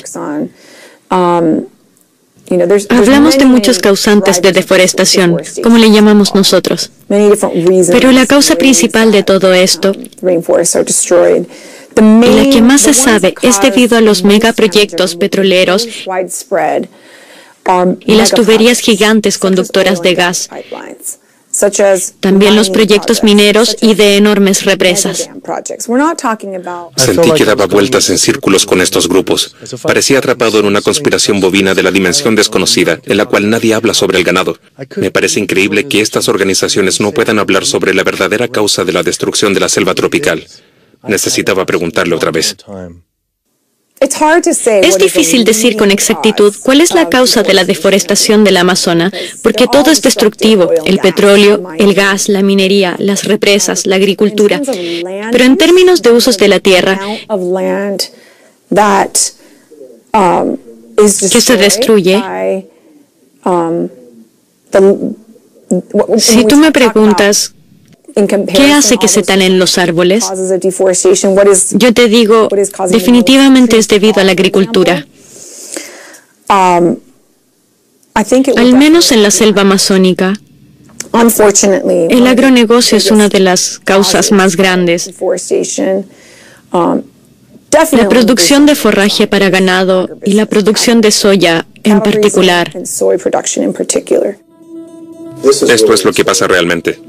hablamos de muchos causantes de deforestación, como le llamamos nosotros. Pero la causa principal de todo esto, y la que más se sabe, es debido a los megaproyectos petroleros y las tuberías gigantes conductoras de gas. También los proyectos mineros y de enormes represas. Sentí que daba vueltas en círculos con estos grupos. Parecía atrapado en una conspiración bovina de la dimensión desconocida, en la cual nadie habla sobre el ganado. Me parece increíble que estas organizaciones no puedan hablar sobre la verdadera causa de la destrucción de la selva tropical. Necesitaba preguntarle otra vez. Es difícil decir con exactitud cuál es la causa de la deforestación del Amazonas, porque todo es destructivo: el petróleo, el gas, la minería, las represas, la agricultura. Pero en términos de usos de la tierra que se destruye, si tú me preguntas ¿qué hace que se talen los árboles? Yo te digo, definitivamente es debido a la agricultura. Al menos en la selva amazónica, el agronegocio es una de las causas más grandes. La producción de forraje para ganado y la producción de soya en particular. Esto es lo que pasa realmente.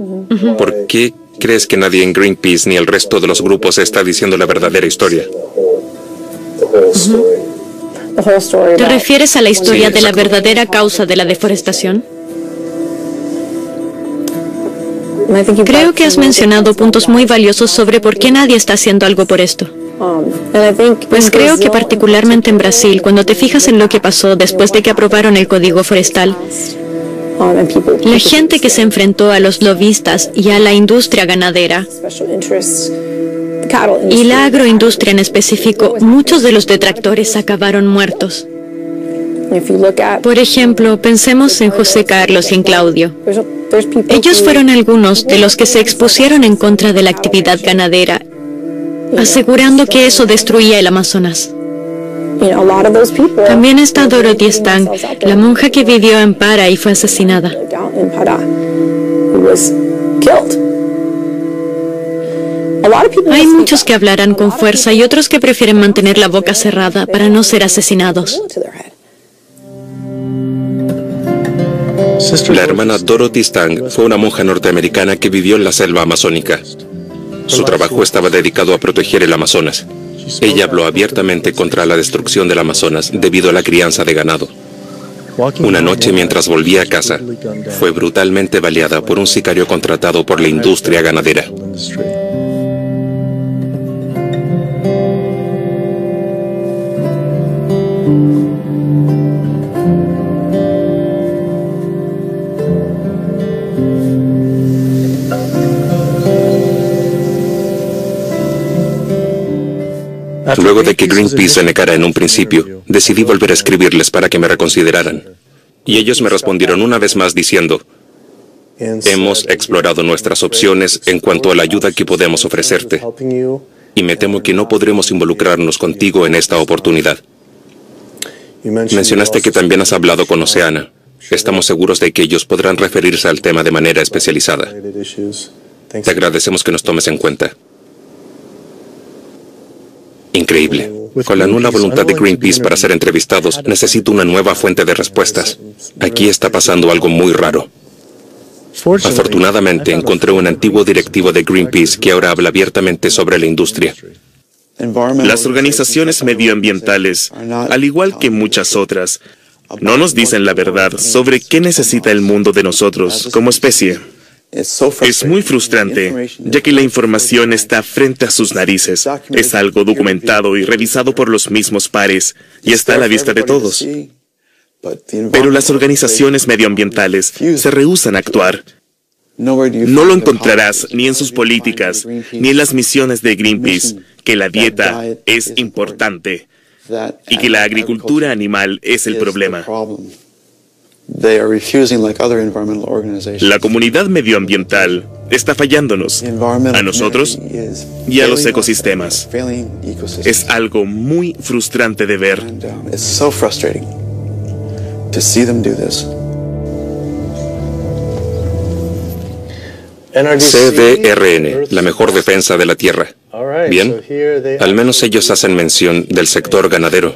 ¿Por qué crees que nadie en Greenpeace ni el resto de los grupos está diciendo la verdadera historia? ¿Te refieres a la historia de la verdadera causa de la deforestación? Creo que has mencionado puntos muy valiosos sobre por qué nadie está haciendo algo por esto. Pues creo que particularmente en Brasil, cuando te fijas en lo que pasó después de que aprobaron el Código Forestal, la gente que se enfrentó a los lobistas y a la industria ganadera, y la agroindustria en específico, muchos de los detractores acabaron muertos. Por ejemplo, pensemos en José Carlos y en Claudio. Ellos fueron algunos de los que se expusieron en contra de la actividad ganadera, asegurando que eso destruía el Amazonas. También está Dorothy Stang, la monja que vivió en Para y fue asesinada. Hay muchos que hablarán con fuerza y otros que prefieren mantener la boca cerrada para no ser asesinados. La hermana Dorothy Stang fue una monja norteamericana que vivió en la selva amazónica. Su trabajo estaba dedicado a proteger el Amazonas. Ella habló abiertamente contra la destrucción del Amazonas debido a la crianza de ganado. Una noche, mientras volvía a casa, fue brutalmente baleada por un sicario contratado por la industria ganadera. Luego de que Greenpeace se negara en un principio, decidí volver a escribirles para que me reconsideraran. Y ellos me respondieron una vez más diciendo: hemos explorado nuestras opciones en cuanto a la ayuda que podemos ofrecerte, y me temo que no podremos involucrarnos contigo en esta oportunidad. Mencionaste que también has hablado con Oceana. Estamos seguros de que ellos podrán referirse al tema de manera especializada. Te agradecemos que nos tomes en cuenta. Increíble. Con la nula voluntad de Greenpeace para ser entrevistados, necesito una nueva fuente de respuestas. Aquí está pasando algo muy raro. Afortunadamente, encontré un antiguo directivo de Greenpeace que ahora habla abiertamente sobre la industria. Las organizaciones medioambientales, al igual que muchas otras, no nos dicen la verdad sobre qué necesita el mundo de nosotros como especie. Es muy frustrante, ya que la información está frente a sus narices. Es algo documentado y revisado por los mismos pares y está a la vista de todos. Pero las organizaciones medioambientales se rehúsan a actuar. No lo encontrarás ni en sus políticas, ni en las misiones de Greenpeace, que la dieta es importante y que la agricultura animal es el problema. La comunidad medioambiental está fallándonos, a nosotros y a los ecosistemas. Es algo muy frustrante de ver. CDRN, la mejor defensa de la tierra. Bien, al menos ellos hacen mención del sector ganadero.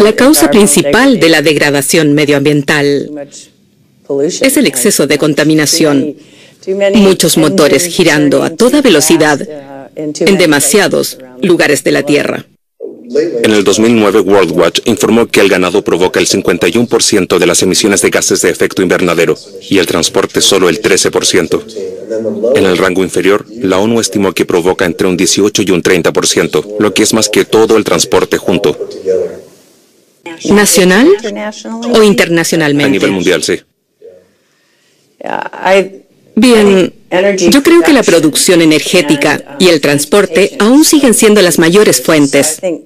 La causa principal de la degradación medioambiental es el exceso de contaminación. Muchos motores girando a toda velocidad en demasiados lugares de la Tierra. En el 2009, World Watch informó que el ganado provoca el 51% de las emisiones de gases de efecto invernadero y el transporte solo el 13%. En el rango inferior, la ONU estimó que provoca entre un 18 y un 30%, lo que es más que todo el transporte junto. ¿Nacional o internacionalmente? A nivel mundial, sí. Bien, yo creo que la producción energética y el transporte aún siguen siendo las mayores fuentes. Y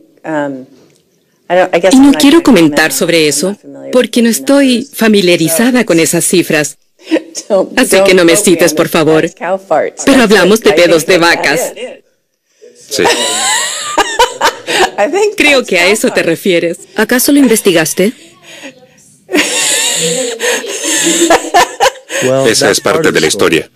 no quiero comentar sobre eso porque no estoy familiarizada con esas cifras. Así que no me cites, por favor. Pero hablamos de pedos de vacas. Sí. Creo que a eso te refieres. ¿Acaso lo investigaste? Esa es parte de la historia.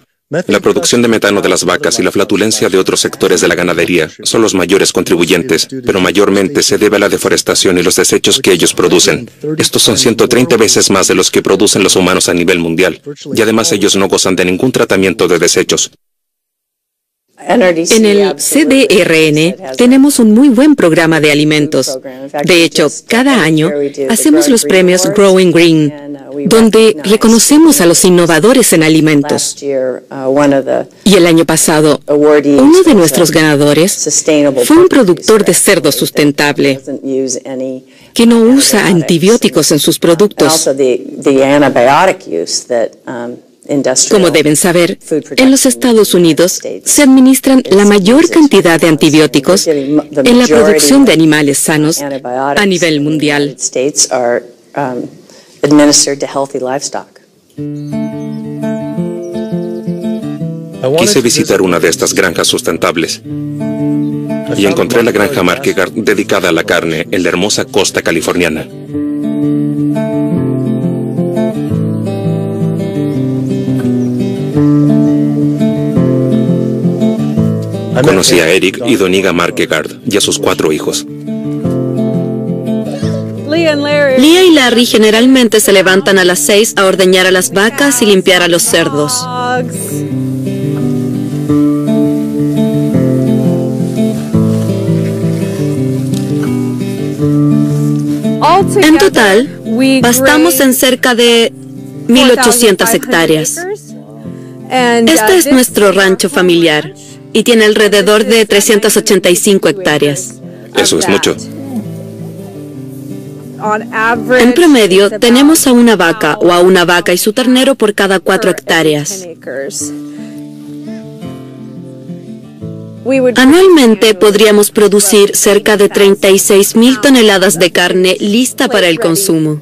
La producción de metano de las vacas y la flatulencia de otros sectores de la ganadería son los mayores contribuyentes, pero mayormente se debe a la deforestación y los desechos que ellos producen. Estos son 130 veces más de los que producen los humanos a nivel mundial, y además ellos no gozan de ningún tratamiento de desechos. En el CDRN tenemos un muy buen programa de alimentos. De hecho, cada año hacemos los premios Growing Green, donde reconocemos a los innovadores en alimentos. Y el año pasado, uno de nuestros ganadores fue un productor de cerdo sustentable que no usa antibióticos en sus productos. Como deben saber, en los Estados Unidos se administran la mayor cantidad de antibióticos en la producción de animales sanos a nivel mundial. Quise visitar una de estas granjas sustentables y encontré la granja Marquegard dedicada a la carne en la hermosa costa californiana. Conocí a Eric y Doniga Marquegard y a sus 4 hijos. Leah y Larry generalmente se levantan a las 6 a ordeñar a las vacas y limpiar a los cerdos. En total, pastamos en cerca de 1.800 hectáreas. Este es nuestro rancho familiar y tiene alrededor de 385 hectáreas. Eso es mucho. En promedio, tenemos a una vaca o a una vaca y su ternero por cada 4 hectáreas. Anualmente podríamos producir cerca de 36.000 toneladas de carne lista para el consumo.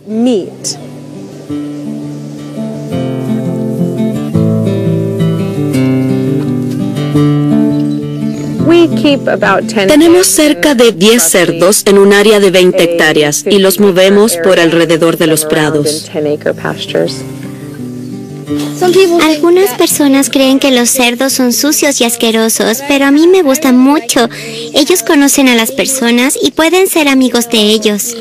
Tenemos cerca de 10 cerdos en un área de 20 hectáreas y los movemos por alrededor de los prados. Algunas personas creen que los cerdos son sucios y asquerosos, pero a mí me gustan mucho. Ellos conocen a las personas y pueden ser amigos de ellos.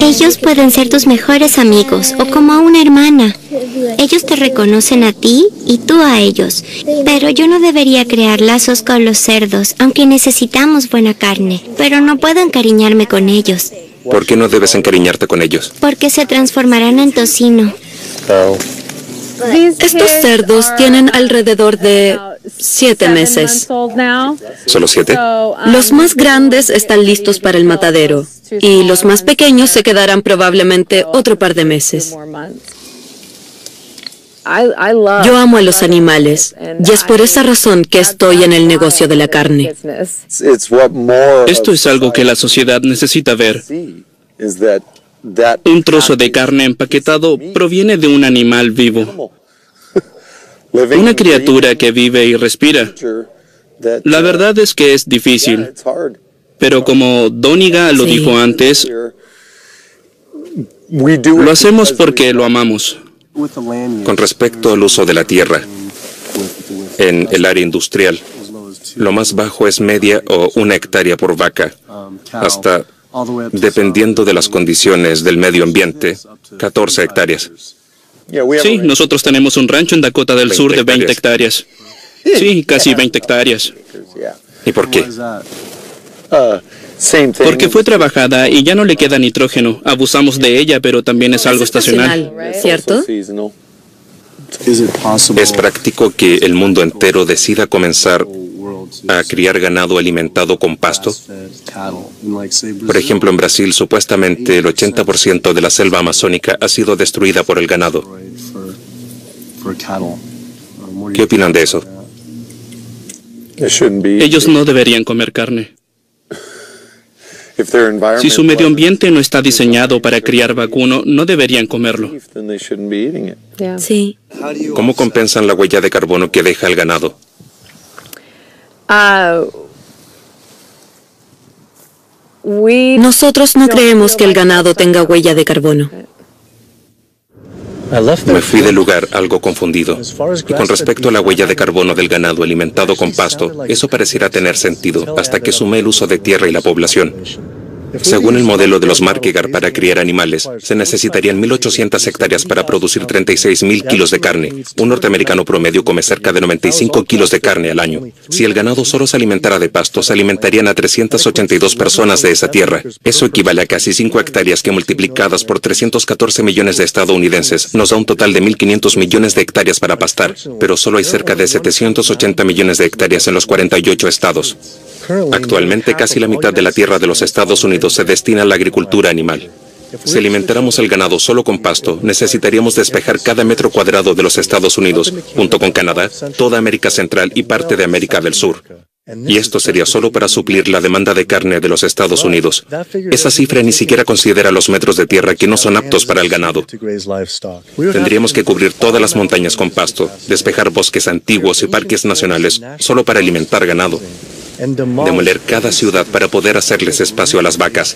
Ellos pueden ser tus mejores amigos o como a una hermana. Ellos te reconocen a ti y tú a ellos. Pero yo no debería crear lazos con los cerdos, aunque necesitamos buena carne. Pero no puedo encariñarme con ellos. ¿Por qué no debes encariñarte con ellos? Porque se transformarán en tocino. Estos cerdos tienen alrededor de 7 meses. ¿Solo 7? Los más grandes están listos para el matadero y los más pequeños se quedarán probablemente otro par de meses. Yo amo a los animales y es por esa razón que estoy en el negocio de la carne. Esto es algo que la sociedad necesita ver. Un trozo de carne empaquetado proviene de un animal vivo. Una criatura que vive y respira. La verdad es que es difícil. Pero como Doniga lo dijo antes, lo hacemos porque lo amamos. Con respecto al uso de la tierra, en el área industrial, lo más bajo es media o 1 hectárea por vaca, hasta, dependiendo de las condiciones del medio ambiente, 14 hectáreas. Sí, nosotros tenemos un rancho en Dakota del Sur de 20 hectáreas. Sí, casi 20 hectáreas. ¿Y por qué? Porque fue trabajada y ya no le queda nitrógeno. Abusamos de ella, pero también es algo estacional. ¿Cierto? ¿Es práctico que el mundo entero decida comenzar a criar ganado alimentado con pasto? Por ejemplo, en Brasil, supuestamente el 80% de la selva amazónica ha sido destruida por el ganado. ¿Qué opinan de eso? Ellos no deberían comer carne. Si su medio ambiente no está diseñado para criar vacuno, no deberían comerlo. Sí. ¿Cómo compensan la huella de carbono que deja el ganado? Nosotros no creemos que el ganado tenga huella de carbono. Me fui del lugar algo confundido. Y con respecto a la huella de carbono del ganado alimentado con pasto, eso pareciera tener sentido hasta que sumé el uso de tierra y la población. Según el modelo de los Markegar para criar animales, se necesitarían 1.800 hectáreas para producir 36.000 kilos de carne. Un norteamericano promedio come cerca de 95 kilos de carne al año. Si el ganado solo se alimentara de pasto, se alimentarían a 382 personas de esa tierra. Eso equivale a casi 5 hectáreas que multiplicadas por 314 millones de estadounidenses nos da un total de 1.500 millones de hectáreas para pastar, pero solo hay cerca de 780 millones de hectáreas en los 48 estados. Actualmente, casi la mitad de la tierra de los Estados Unidos se destina a la agricultura animal. Si alimentáramos el ganado solo con pasto, necesitaríamos despejar cada metro cuadrado de los Estados Unidos, junto con Canadá, toda América Central y parte de América del Sur. Y esto sería solo para suplir la demanda de carne de los Estados Unidos. Esa cifra ni siquiera considera los metros de tierra que no son aptos para el ganado. Tendríamos que cubrir todas las montañas con pasto, despejar bosques antiguos y parques nacionales solo para alimentar ganado. Demoler cada ciudad para poder hacerles espacio a las vacas.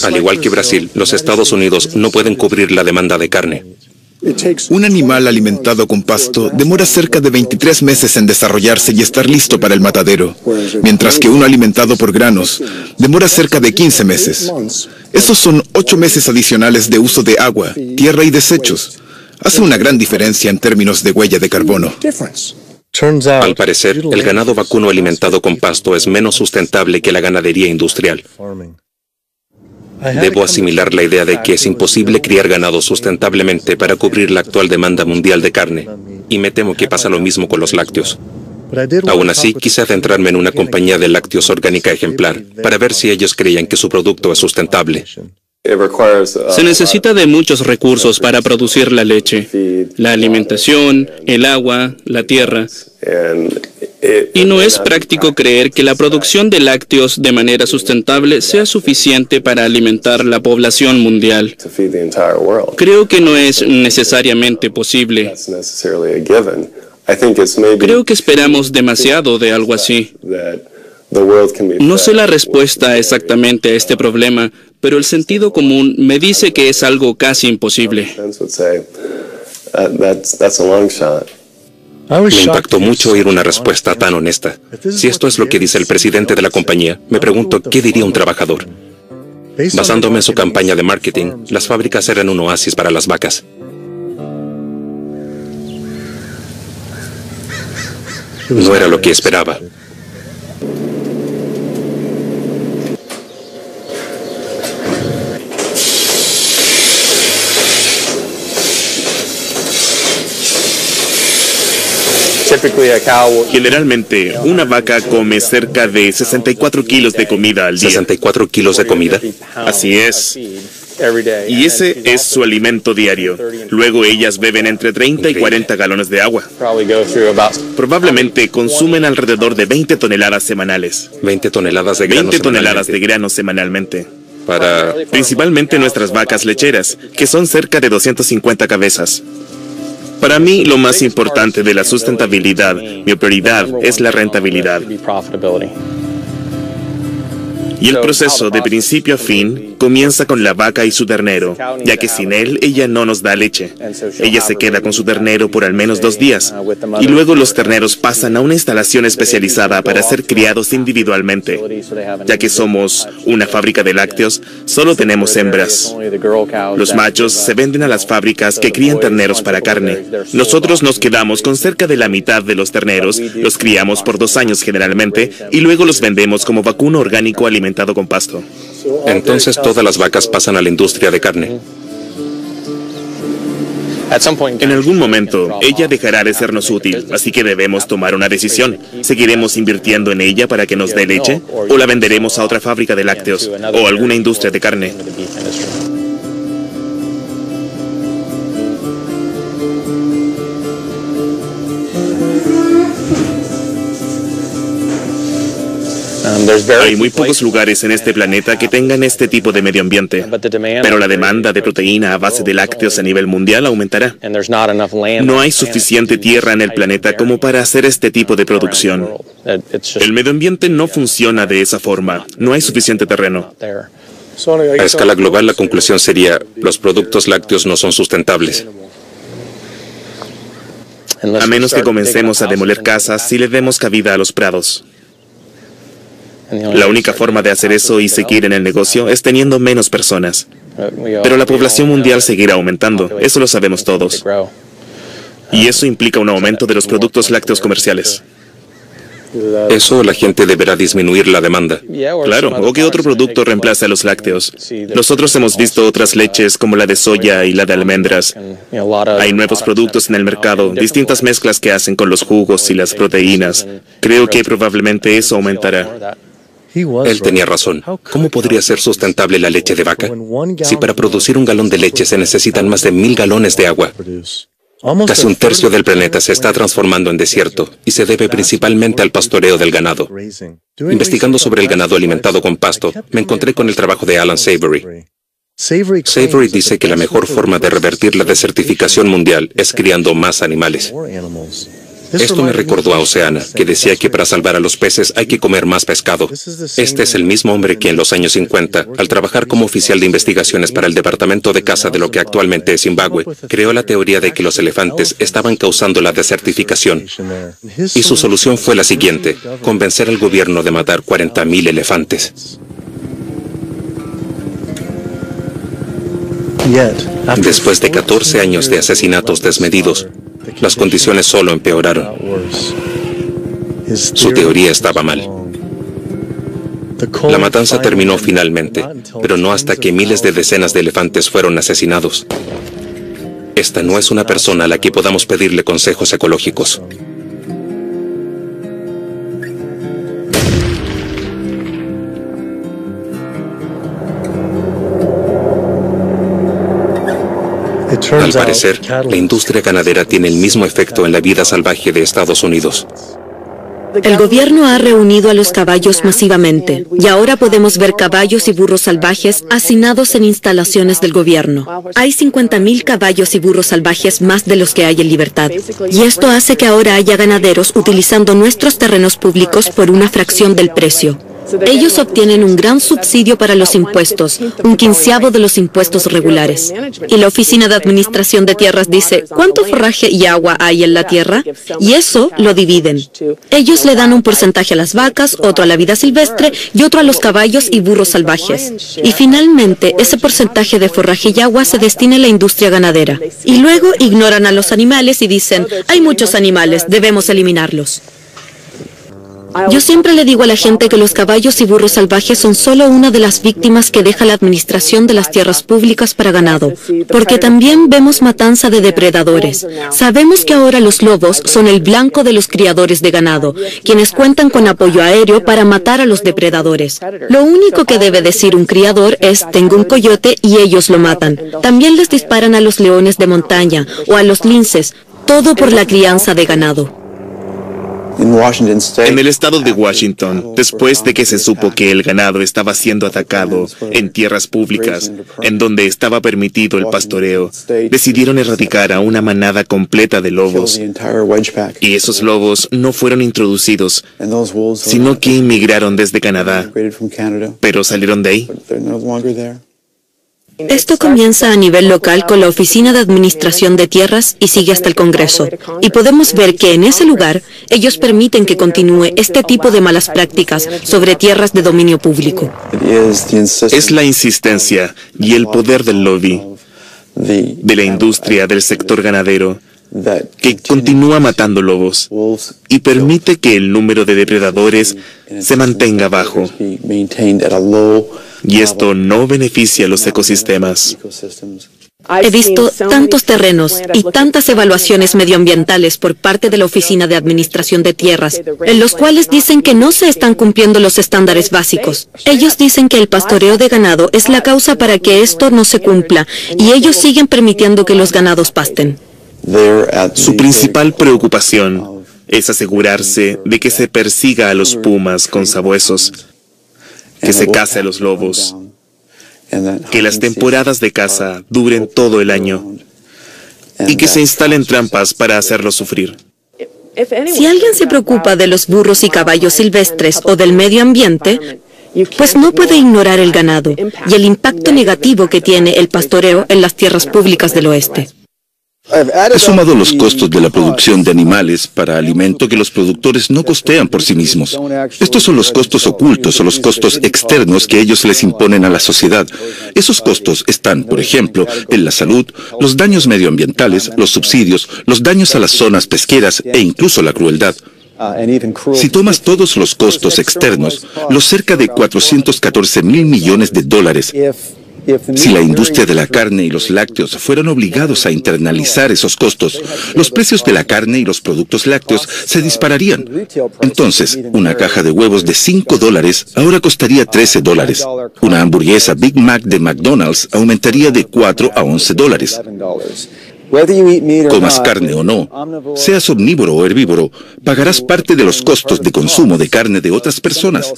Al igual que Brasil, los Estados Unidos no pueden cubrir la demanda de carne. Un animal alimentado con pasto demora cerca de 23 meses en desarrollarse y estar listo para el matadero, mientras que uno alimentado por granos demora cerca de 15 meses. Esos son 8 meses adicionales de uso de agua, tierra y desechos. Hace una gran diferencia en términos de huella de carbono. Al parecer, el ganado vacuno alimentado con pasto es menos sustentable que la ganadería industrial. Debo asimilar la idea de que es imposible criar ganado sustentablemente para cubrir la actual demanda mundial de carne, y me temo que pasa lo mismo con los lácteos. Aún así, quise adentrarme en una compañía de lácteos orgánica ejemplar, para ver si ellos creían que su producto es sustentable. Se necesita de muchos recursos para producir la leche, la alimentación, el agua, la tierra. Y no es práctico creer que la producción de lácteos de manera sustentable sea suficiente para alimentar la población mundial. Creo que no es necesariamente posible. Creo que esperamos demasiado de algo así. No sé la respuesta exactamente a este problema, pero el sentido común me dice que es algo casi imposible. Me impactó mucho oír una respuesta tan honesta. Si esto es lo que dice el presidente de la compañía, me pregunto qué diría un trabajador. Basándome en su campaña de marketing, las fábricas eran un oasis para las vacas. No era lo que esperaba. Generalmente, una vaca come cerca de 64 kilos de comida al día. ¿64 kilos de comida? Así es. Y ese es su alimento diario. Luego ellas beben entre 30 y 40 galones de agua. Probablemente consumen alrededor de 20 toneladas semanales. 20 toneladas de granos 20 toneladas de granos semanalmente. Para... Principalmente nuestras vacas lecheras, que son cerca de 250 cabezas. Para mí, lo más importante de la sustentabilidad, mi prioridad, es la rentabilidad. Y el proceso, de principio a fin, comienza con la vaca y su ternero, ya que sin él, ella no nos da leche. Ella se queda con su ternero por al menos 2 días, y luego los terneros pasan a una instalación especializada para ser criados individualmente. Ya que somos una fábrica de lácteos, solo tenemos hembras. Los machos se venden a las fábricas que crían terneros para carne. Nosotros nos quedamos con cerca de la mitad de los terneros, los criamos por 2 años generalmente, y luego los vendemos como vacuno orgánico alimentado con pasto. Entonces todas las vacas pasan a la industria de carne. En algún momento, ella dejará de sernos útil, así que debemos tomar una decisión. ¿Seguiremos invirtiendo en ella para que nos dé leche? ¿O la venderemos a otra fábrica de lácteos? ¿O alguna industria de carne? Hay muy pocos lugares en este planeta que tengan este tipo de medio ambiente, pero la demanda de proteína a base de lácteos a nivel mundial aumentará. No hay suficiente tierra en el planeta como para hacer este tipo de producción. El medio ambiente no funciona de esa forma, no hay suficiente terreno. A escala global, la conclusión sería: los productos lácteos no son sustentables. A menos que comencemos a demoler casas y le demos cabida a los prados. La única forma de hacer eso y seguir en el negocio es teniendo menos personas. Pero la población mundial seguirá aumentando, eso lo sabemos todos. Y eso implica un aumento de los productos lácteos comerciales. Eso, la gente deberá disminuir la demanda. Claro, o que otro producto reemplace a los lácteos. Nosotros hemos visto otras leches como la de soya y la de almendras. Hay nuevos productos en el mercado, distintas mezclas que hacen con los jugos y las proteínas. Creo que probablemente eso aumentará. Él tenía razón. ¿Cómo podría ser sustentable la leche de vaca? Si para producir un galón de leche se necesitan más de 1000 galones de agua. Casi un tercio del planeta se está transformando en desierto y se debe principalmente al pastoreo del ganado. Investigando sobre el ganado alimentado con pasto, me encontré con el trabajo de Alan Savory. Savory dice que la mejor forma de revertir la desertificación mundial es criando más animales. Esto me recordó a Oceana, que decía que para salvar a los peces hay que comer más pescado. Este es el mismo hombre que en los años 50, al trabajar como oficial de investigaciones para el Departamento de Caza de lo que actualmente es Zimbabue, creó la teoría de que los elefantes estaban causando la desertificación. Y su solución fue la siguiente: convencer al gobierno de matar 40.000 elefantes. Después de 14 años de asesinatos desmedidos, las condiciones solo empeoraron. Su teoría estaba mal. La matanza terminó finalmente, pero no hasta que miles de decenas de elefantes fueron asesinados. Esta no es una persona a la que podamos pedirle consejos ecológicos. Al parecer, la industria ganadera tiene el mismo efecto en la vida salvaje de Estados Unidos. El gobierno ha reunido a los caballos masivamente y ahora podemos ver caballos y burros salvajes hacinados en instalaciones del gobierno. Hay 50.000 caballos y burros salvajes más de los que hay en libertad. Y esto hace que ahora haya ganaderos utilizando nuestros terrenos públicos por una fracción del precio. Ellos obtienen un gran subsidio para los impuestos, un quinceavo de los impuestos regulares. Y la Oficina de Administración de Tierras dice, ¿cuánto forraje y agua hay en la tierra? Y eso lo dividen. Ellos le dan un porcentaje a las vacas, otro a la vida silvestre y otro a los caballos y burros salvajes. Y finalmente, ese porcentaje de forraje y agua se destina a la industria ganadera. Y luego ignoran a los animales y dicen, hay muchos animales, debemos eliminarlos. Yo siempre le digo a la gente que los caballos y burros salvajes son solo una de las víctimas que deja la administración de las tierras públicas para ganado, porque también vemos matanza de depredadores. Sabemos que ahora los lobos son el blanco de los criadores de ganado, quienes cuentan con apoyo aéreo para matar a los depredadores. Lo único que debe decir un criador es, tengo un coyote y ellos lo matan. También les disparan a los leones de montaña o a los linces, todo por la crianza de ganado. En el estado de Washington, después de que se supo que el ganado estaba siendo atacado en tierras públicas, en donde estaba permitido el pastoreo, decidieron erradicar a una manada completa de lobos. Y esos lobos no fueron introducidos, sino que inmigraron desde Canadá, pero salieron de ahí. Esto comienza a nivel local con la Oficina de Administración de Tierras y sigue hasta el Congreso. Y podemos ver que en ese lugar ellos permiten que continúe este tipo de malas prácticas sobre tierras de dominio público. Es la insistencia y el poder del lobby, de la industria del sector ganadero, que continúa matando lobos y permite que el número de depredadores se mantenga bajo. Y esto no beneficia a los ecosistemas. He visto tantos terrenos y tantas evaluaciones medioambientales por parte de la Oficina de Administración de Tierras, en los cuales dicen que no se están cumpliendo los estándares básicos. Ellos dicen que el pastoreo de ganado es la causa para que esto no se cumpla, y ellos siguen permitiendo que los ganados pasten. Su principal preocupación es asegurarse de que se persiga a los pumas con sabuesos, que se case a los lobos, que las temporadas de caza duren todo el año y que se instalen trampas para hacerlos sufrir. Si alguien se preocupa de los burros y caballos silvestres o del medio ambiente, pues no puede ignorar el ganado y el impacto negativo que tiene el pastoreo en las tierras públicas del oeste. He sumado los costos de la producción de animales para alimento que los productores no costean por sí mismos. Estos son los costos ocultos o los costos externos que ellos les imponen a la sociedad. Esos costos están, por ejemplo, en la salud, los daños medioambientales, los subsidios, los daños a las zonas pesqueras e incluso la crueldad. Si tomas todos los costos externos, los cerca de 414.000 millones de dólares, si la industria de la carne y los lácteos fueran obligados a internalizar esos costos, los precios de la carne y los productos lácteos se dispararían. Entonces, una caja de huevos de $5 ahora costaría $13. Una hamburguesa Big Mac de McDonald's aumentaría de $4 a $11. Comas carne o no, seas omnívoro o herbívoro, pagarás parte de los costos de consumo de carne de otras personas.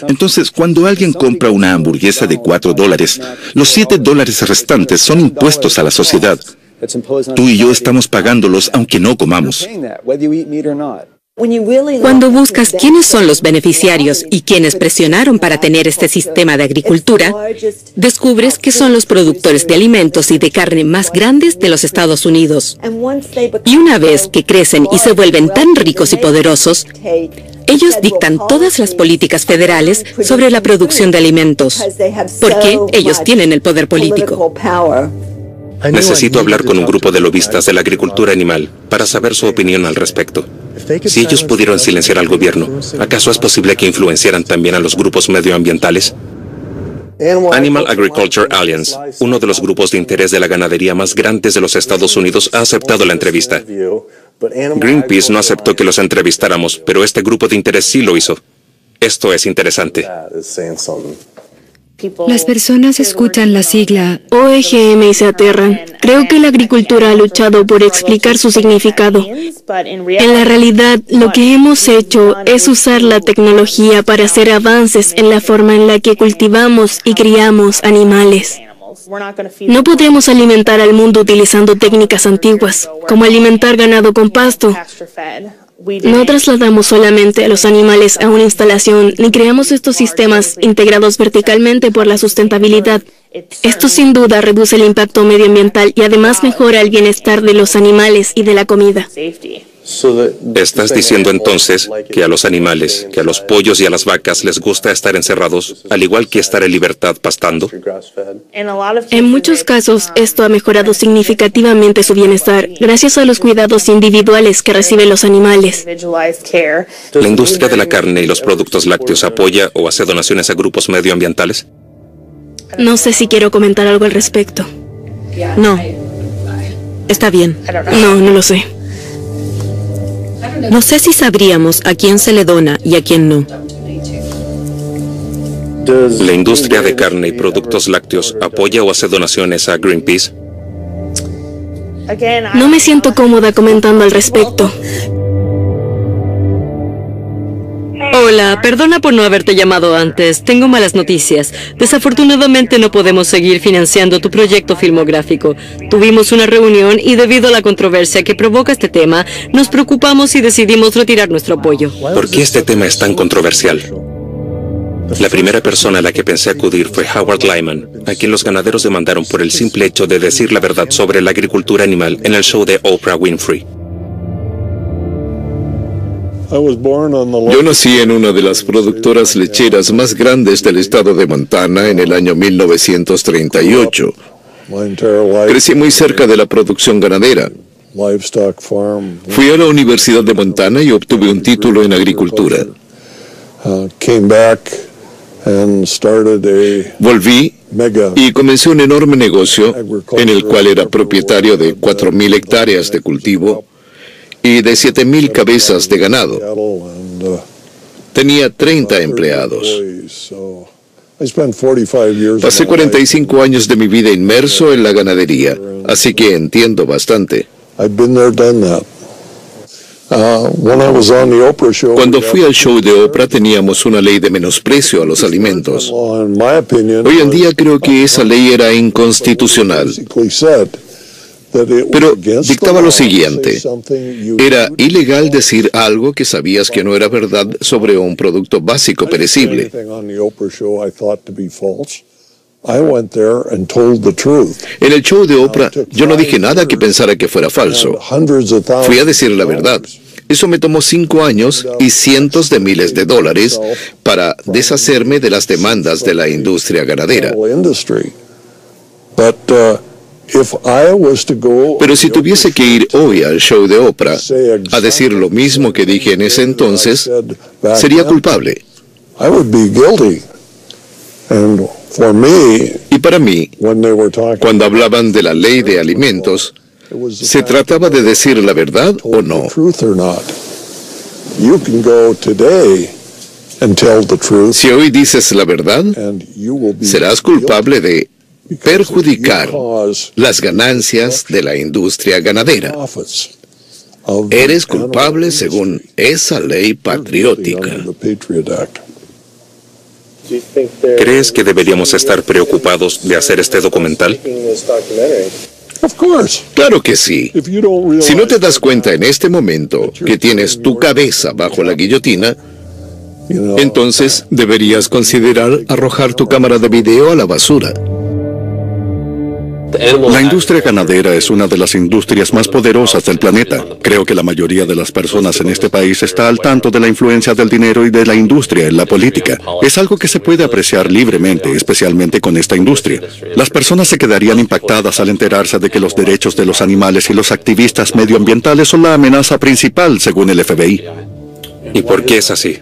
Entonces, cuando alguien compra una hamburguesa de $4, los $7 restantes son impuestos a la sociedad. Tú y yo estamos pagándolos aunque no comamos. Cuando buscas quiénes son los beneficiarios y quienes presionaron para tener este sistema de agricultura, descubres que son los productores de alimentos y de carne más grandes de los Estados Unidos. Y una vez que crecen y se vuelven tan ricos y poderosos, ellos dictan todas las políticas federales sobre la producción de alimentos, porque ellos tienen el poder político. Necesito hablar con un grupo de lobistas de la agricultura animal para saber su opinión al respecto. Si ellos pudieron silenciar al gobierno, ¿acaso es posible que influenciaran también a los grupos medioambientales? Animal Agriculture Alliance, uno de los grupos de interés de la ganadería más grandes de los Estados Unidos, ha aceptado la entrevista. Greenpeace no aceptó que los entrevistáramos, pero este grupo de interés sí lo hizo. Esto es interesante. Las personas escuchan la sigla OEGM y se aterran. Creo que la agricultura ha luchado por explicar su significado. En la realidad, lo que hemos hecho es usar la tecnología para hacer avances en la forma en la que cultivamos y criamos animales. No podremos alimentar al mundo utilizando técnicas antiguas, como alimentar ganado con pasto. No trasladamos solamente a los animales a una instalación, ni creamos estos sistemas integrados verticalmente por la sustentabilidad. Esto sin duda reduce el impacto medioambiental y además mejora el bienestar de los animales y de la comida. ¿Estás diciendo entonces que a los animales, que a los pollos y a las vacas les gusta estar encerrados, al igual que estar en libertad pastando? En muchos casos, esto ha mejorado significativamente su bienestar, gracias a los cuidados individuales que reciben los animales. ¿La industria de la carne y los productos lácteos apoya o hace donaciones a grupos medioambientales? No sé si quiero comentar algo al respecto. No. Está bien. No lo sé. No sé si sabríamos a quién se le dona y a quién no. ¿La industria de carne y productos lácteos apoya o hace donaciones a Greenpeace? No me siento cómoda comentando al respecto. Hola, perdona por no haberte llamado antes. Tengo malas noticias. Desafortunadamente no podemos seguir financiando tu proyecto filmográfico. Tuvimos una reunión y debido a la controversia que provoca este tema, nos preocupamos y decidimos retirar nuestro apoyo. ¿Por qué este tema es tan controversial? La primera persona a la que pensé acudir fue Howard Lyman, a quien los ganaderos demandaron por el simple hecho de decir la verdad sobre la agricultura animal en el show de Oprah Winfrey. Yo nací en una de las productoras lecheras más grandes del estado de Montana en el año 1938. Crecí muy cerca de la producción ganadera. Fui a la Universidad de Montana y obtuve un título en agricultura. Volví y comencé un enorme negocio en el cual era propietario de 4.000 hectáreas de cultivo y de 7.000 cabezas de ganado. Tenía 30 empleados. Pasé 45 años de mi vida inmerso en la ganadería, así que entiendo bastante. Cuando fui al show de Oprah teníamos una ley de menosprecio a los alimentos. Hoy en día creo que esa ley era inconstitucional. pero dictaba lo siguiente: era ilegal decir algo que sabías que no era verdad sobre un producto básico perecible. En el show de Oprah, yo no dije nada que pensara que fuera falso. Fui a decir la verdad. Eso me tomó 5 años y cientos de miles de dólares para deshacerme de las demandas de la industria ganadera. Pero si tuviese que ir hoy al show de Oprah a decir lo mismo que dije en ese entonces, sería culpable. Y para mí, cuando hablaban de la ley de alimentos, ¿se trataba de decir la verdad o no? Si hoy dices la verdad, serás culpable de perjudicar las ganancias de la industria ganadera. Eres culpable según esa ley patriótica. ¿Crees que deberíamos estar preocupados de hacer este documental? Claro que sí. Si no te das cuenta en este momento que tienes tu cabeza bajo la guillotina, entonces deberías considerar arrojar tu cámara de video a la basura. La industria ganadera es una de las industrias más poderosas del planeta. Creo que la mayoría de las personas en este país está al tanto de la influencia del dinero y de la industria en la política. Es algo que se puede apreciar libremente, especialmente con esta industria. Las personas se quedarían impactadas al enterarse de que los derechos de los animales y los activistas medioambientales son la amenaza principal, según el FBI. ¿Y por qué es así?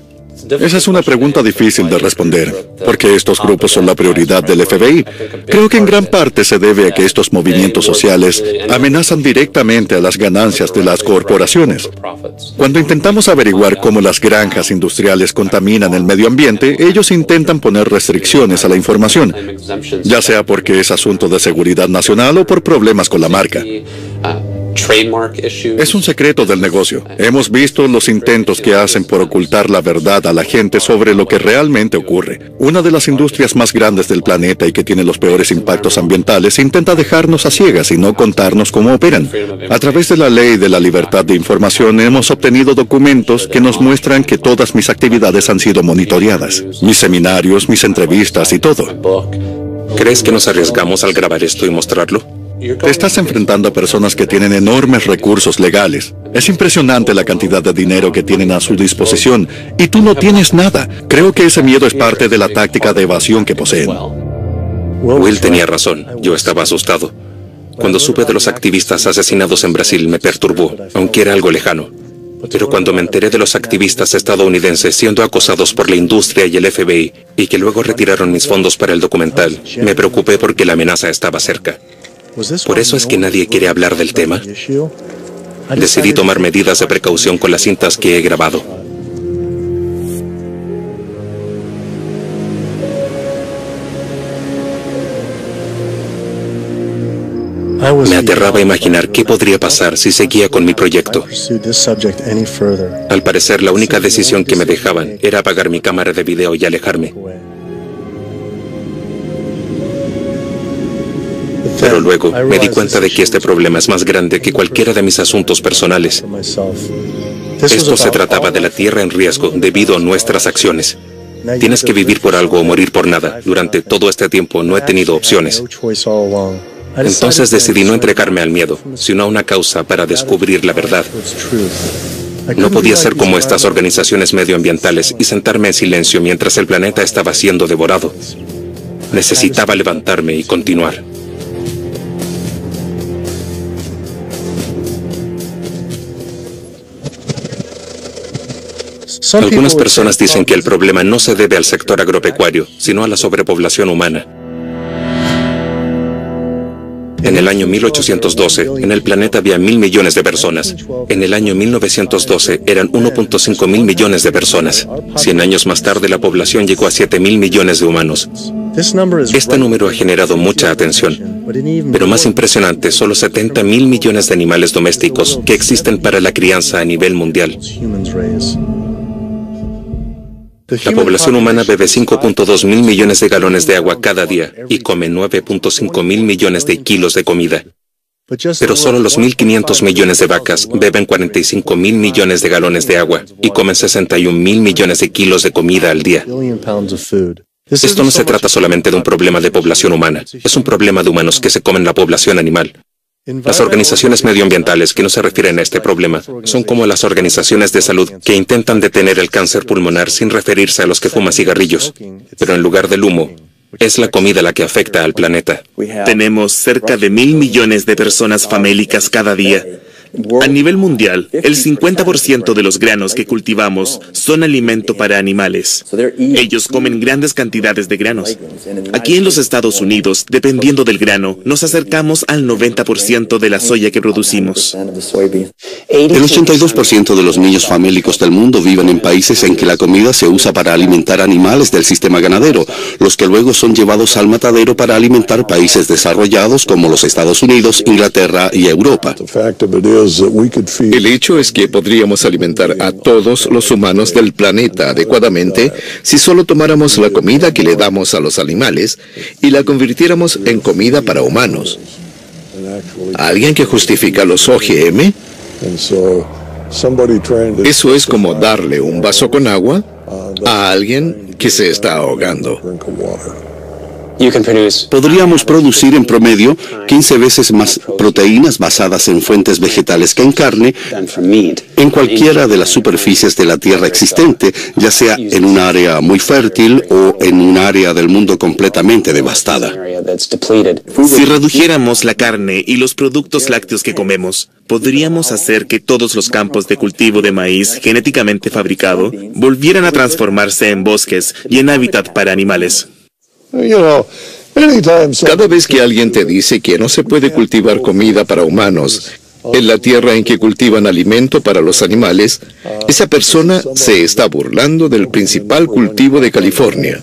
Esa es una pregunta difícil de responder, porque estos grupos son la prioridad del FBI. Creo que en gran parte se debe a que estos movimientos sociales amenazan directamente a las ganancias de las corporaciones. Cuando intentamos averiguar cómo las granjas industriales contaminan el medio ambiente, ellos intentan poner restricciones a la información, ya sea porque es asunto de seguridad nacional o por problemas con la marca. Es un secreto del negocio. Hemos visto los intentos que hacen por ocultar la verdad a la gente sobre lo que realmente ocurre. Una de las industrias más grandes del planeta y que tiene los peores impactos ambientales intenta dejarnos a ciegas y no contarnos cómo operan. A través de la ley de la libertad de información hemos obtenido documentos que nos muestran que todas mis actividades han sido monitoreadas. Mis seminarios, mis entrevistas y todo. ¿Crees que nos arriesgamos al grabar esto y mostrarlo? Te estás enfrentando a personas que tienen enormes recursos legales. Es impresionante la cantidad de dinero que tienen a su disposición y tú no tienes nada. Creo que ese miedo es parte de la táctica de evasión que poseen. Will tenía razón. Yo estaba asustado. Cuando supe de los activistas asesinados en Brasil me perturbó, aunque era algo lejano. Pero cuando me enteré de los activistas estadounidenses siendo acosados por la industria y el FBI y que luego retiraron mis fondos para el documental, me preocupé porque la amenaza estaba cerca. ¿Por eso es que nadie quiere hablar del tema? Decidí tomar medidas de precaución con las cintas que he grabado. Me aterraba imaginar qué podría pasar si seguía con mi proyecto. Al parecer, la única decisión que me dejaban era apagar mi cámara de video y alejarme. Pero luego me di cuenta de que este problema es más grande que cualquiera de mis asuntos personales. Esto se trataba de la tierra en riesgo debido a nuestras acciones. Tienes que vivir por algo o morir por nada. Durante todo este tiempo no he tenido opciones. Entonces decidí no entregarme al miedo, sino a una causa para descubrir la verdad. No podía ser como estas organizaciones medioambientales y sentarme en silencio mientras el planeta estaba siendo devorado. Necesitaba levantarme y continuar. Algunas personas dicen que el problema no se debe al sector agropecuario, sino a la sobrepoblación humana. En el año 1812, en el planeta había 1.000 millones de personas. En el año 1912 eran 1.5 mil millones de personas. 100 años más tarde la población llegó a 7.000 millones de humanos. Este número ha generado mucha atención. Pero más impresionante son los 70.000 millones de animales domésticos que existen para la crianza a nivel mundial. La población humana bebe 5.2 mil millones de galones de agua cada día y come 9.5 mil millones de kilos de comida. Pero solo los 1.500 millones de vacas beben 45.000 millones de galones de agua y comen 61.000 millones de kilos de comida al día. Esto no se trata solamente de un problema de población humana, es un problema de humanos que se comen la población animal. Las organizaciones medioambientales que no se refieren a este problema son como las organizaciones de salud que intentan detener el cáncer pulmonar sin referirse a los que fuman cigarrillos, pero en lugar del humo, es la comida la que afecta al planeta. Tenemos cerca de 1.000 millones de personas famélicas cada día. A nivel mundial, el 50% de los granos que cultivamos son alimento para animales. Ellos comen grandes cantidades de granos. Aquí en los Estados Unidos, dependiendo del grano, nos acercamos al 90% de la soya que producimos. El 82% de los niños famélicos del mundo viven en países en que la comida se usa para alimentar animales del sistema ganadero, los que luego son llevados al matadero para alimentar países desarrollados como los Estados Unidos, Inglaterra y Europa. El hecho es que podríamos alimentar a todos los humanos del planeta adecuadamente si solo tomáramos la comida que le damos a los animales y la convirtiéramos en comida para humanos. ¿Alguien que justifica los OGM? Eso es como darle un vaso con agua a alguien que se está ahogando. Podríamos producir en promedio 15 veces más proteínas basadas en fuentes vegetales que en carne en cualquiera de las superficies de la Tierra existente, ya sea en un área muy fértil o en un área del mundo completamente devastada. Si redujéramos la carne y los productos lácteos que comemos, podríamos hacer que todos los campos de cultivo de maíz genéticamente fabricado volvieran a transformarse en bosques y en hábitat para animales. Cada vez que alguien te dice que no se puede cultivar comida para humanos en la tierra en que cultivan alimento para los animales, esa persona se está burlando del principal cultivo de California.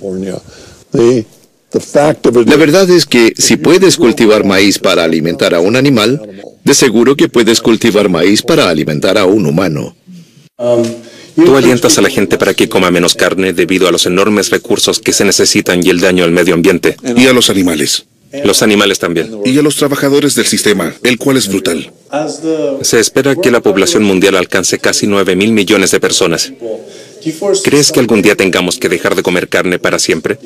La verdad es que si puedes cultivar maíz para alimentar a un animal, de seguro que puedes cultivar maíz para alimentar a un humano. Tú alientas a la gente para que coma menos carne debido a los enormes recursos que se necesitan y el daño al medio ambiente. Y a los animales. Los animales también. Y a los trabajadores del sistema, el cual es brutal. Se espera que la población mundial alcance casi 9.000 millones de personas. ¿Crees que algún día tengamos que dejar de comer carne para siempre?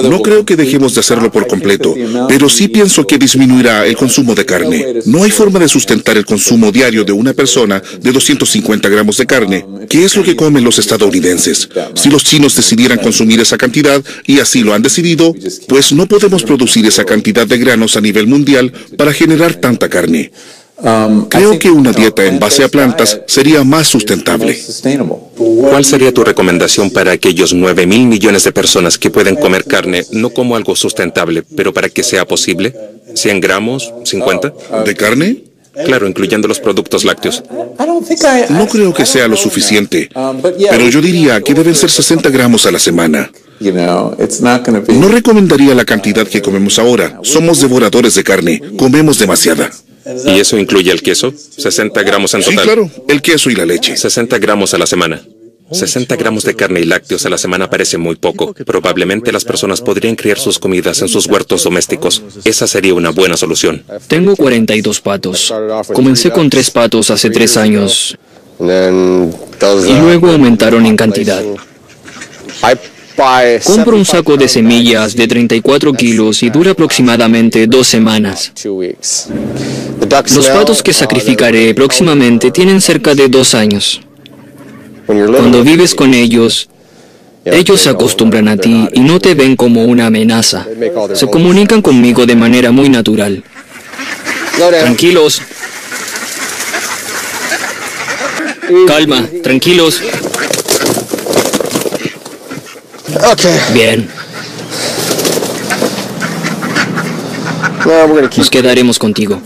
No creo que dejemos de hacerlo por completo, pero sí pienso que disminuirá el consumo de carne. No hay forma de sustentar el consumo diario de una persona de 250 gramos de carne, que es lo que comen los estadounidenses. Si los chinos decidieran consumir esa cantidad, y así lo han decidido, pues no podemos producir esa cantidad de granos a nivel mundial para generar tanta carne. Creo que una dieta en base a plantas sería más sustentable. ¿Cuál sería tu recomendación para aquellos 9.000 millones de personas que pueden comer carne no como algo sustentable, pero para que sea posible? ¿100 gramos? ¿50? ¿De carne? Claro, incluyendo los productos lácteos. No creo que sea lo suficiente, pero yo diría que deben ser 60 gramos a la semana. No recomendaría la cantidad que comemos ahora. Somos devoradores de carne, comemos demasiada. ¿Y eso incluye el queso? 60 gramos en total. Sí, claro, el queso y la leche. 60 gramos a la semana. 60 gramos de carne y lácteos a la semana parece muy poco. Probablemente las personas podrían criar sus comidas en sus huertos domésticos. Esa sería una buena solución. Tengo 42 patos. Comencé con 3 patos hace 3 años. Y luego aumentaron en cantidad. Compro un saco de semillas de 34 kilos y dura aproximadamente 2 semanas. Los patos que sacrificaré próximamente tienen cerca de 2 años. Cuando vives con ellos, ellos se acostumbran a ti y no te ven como una amenaza. Se comunican conmigo de manera muy natural. Tranquilos. Calma, tranquilos. Bien. Nos quedaremos contigo.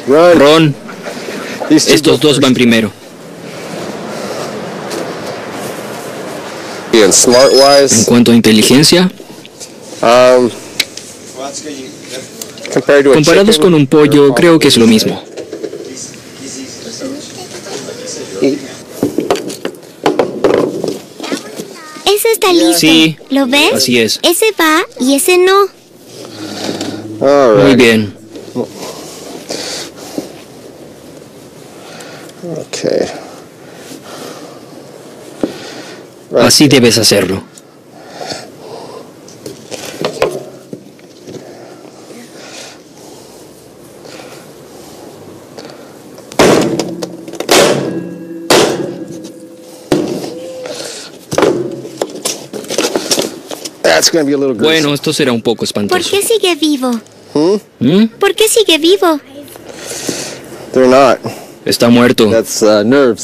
Ron, estos dos van primero. En cuanto a inteligencia, comparados con un pollo, creo que es lo mismo. Ese está listo. Sí. ¿Lo ves? Así es. Ese va y ese no. Muy bien. Así debes hacerlo. Bueno, esto será un poco espantoso. ¿Por qué sigue vivo? ¿Por qué sigue vivo? Está muerto.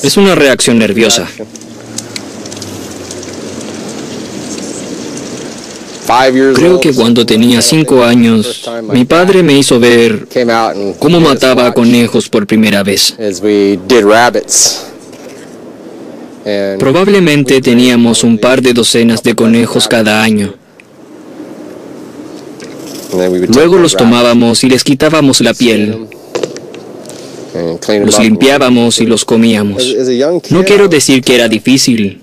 Es una reacción nerviosa. Creo que cuando tenía 5 años, mi padre me hizo ver cómo mataba a conejos por primera vez. Probablemente teníamos un par de docenas de conejos cada año. Luego los tomábamos y les quitábamos la piel. Los limpiábamos y los comíamos. No quiero decir que era difícil,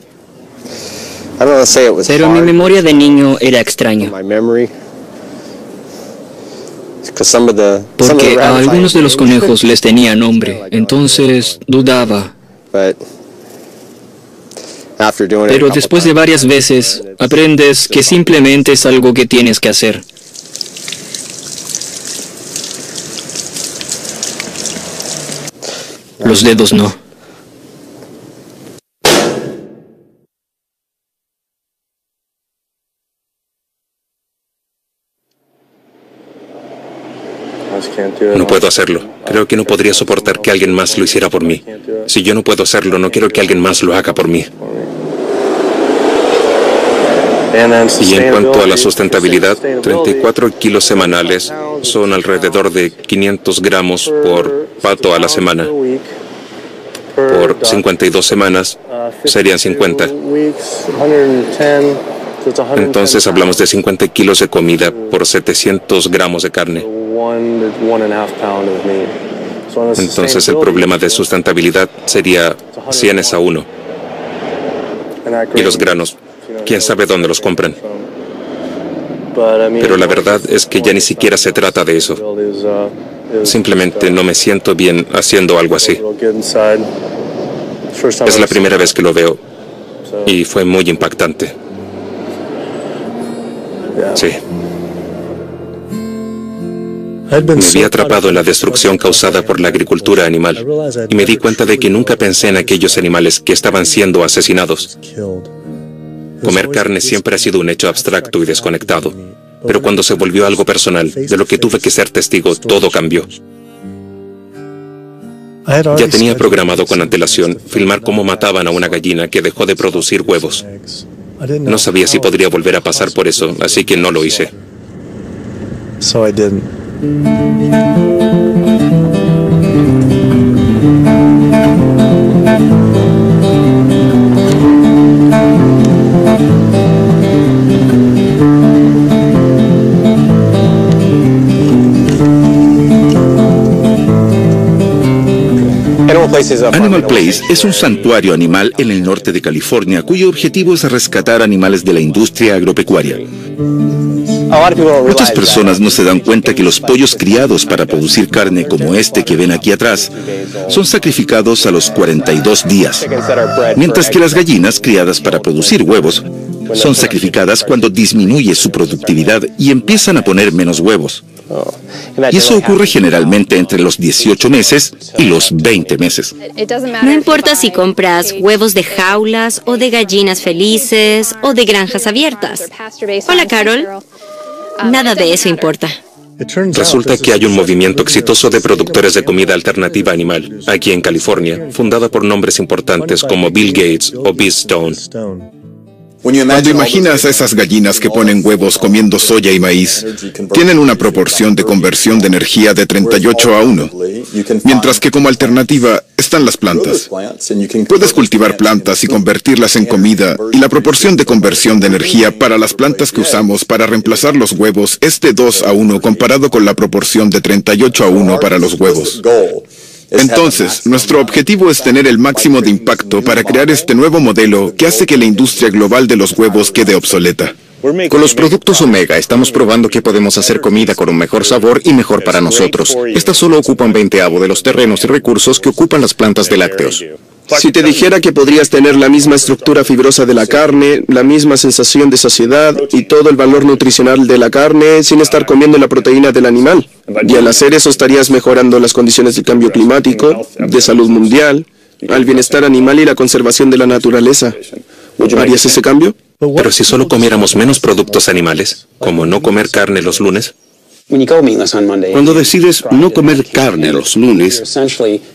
pero mi memoria de niño era extraño. Porque a algunos de los conejos les tenía nombre, entonces dudaba. Pero después de varias veces, aprendes que simplemente es algo que tienes que hacer. Los dedos no. No puedo hacerlo. Creo que no podría soportar que alguien más lo hiciera por mí. Si yo no puedo hacerlo, no quiero que alguien más lo haga por mí. Y en cuanto a la sustentabilidad, 34 kilos semanales son alrededor de 500 gramos por pato a la semana. Por 52 semanas serían 50. Entonces hablamos de 50 kilos de comida por 700 gramos de carne. Entonces el problema de sustentabilidad sería 100:1. Y los granos, quién sabe dónde los compran. Pero la verdad es que ya ni siquiera se trata de eso. Simplemente no me siento bien haciendo algo así. Es la primera vez que lo veo y fue muy impactante. Sí. Me vi atrapado en la destrucción causada por la agricultura animal y me di cuenta de que nunca pensé en aquellos animales que estaban siendo asesinados. Comer carne siempre ha sido un hecho abstracto y desconectado, pero cuando se volvió algo personal, de lo que tuve que ser testigo, todo cambió. Ya tenía programado con antelación filmar cómo mataban a una gallina que dejó de producir huevos. No sabía si podría volver a pasar por eso, así que no lo hice. Animal Place es un santuario animal en el norte de California cuyo objetivo es rescatar animales de la industria agropecuaria. Muchas personas no se dan cuenta que los pollos criados para producir carne como este que ven aquí atrás son sacrificados a los 42 días, mientras que las gallinas criadas para producir huevos son sacrificadas cuando disminuye su productividad y empiezan a poner menos huevos. Y eso ocurre generalmente entre los 18 meses y los 20 meses. No importa si compras huevos de jaulas o de gallinas felices o de granjas abiertas. Hola, Carol. Nada de eso importa. Resulta que hay un movimiento exitoso de productores de comida alternativa animal aquí en California, fundada por nombres importantes como Bill Gates o Biz Stone. Cuando imaginas a esas gallinas que ponen huevos comiendo soya y maíz, tienen una proporción de conversión de energía de 38:1, mientras que como alternativa están las plantas. Puedes cultivar plantas y convertirlas en comida, y la proporción de conversión de energía para las plantas que usamos para reemplazar los huevos es de 2:1 comparado con la proporción de 38:1 para los huevos. Entonces, nuestro objetivo es tener el máximo de impacto para crear este nuevo modelo que hace que la industria global de los huevos quede obsoleta. Con los productos Omega estamos probando que podemos hacer comida con un mejor sabor y mejor para nosotros. Estas solo ocupan 20avo de los terrenos y recursos que ocupan las plantas de lácteos. Si te dijera que podrías tener la misma estructura fibrosa de la carne, la misma sensación de saciedad y todo el valor nutricional de la carne sin estar comiendo la proteína del animal. Y al hacer eso estarías mejorando las condiciones de cambio climático, de salud mundial, al bienestar animal y la conservación de la naturaleza. ¿Harías ese cambio? Pero si solo comiéramos menos productos animales, como no comer carne los lunes. Cuando decides no comer carne los lunes,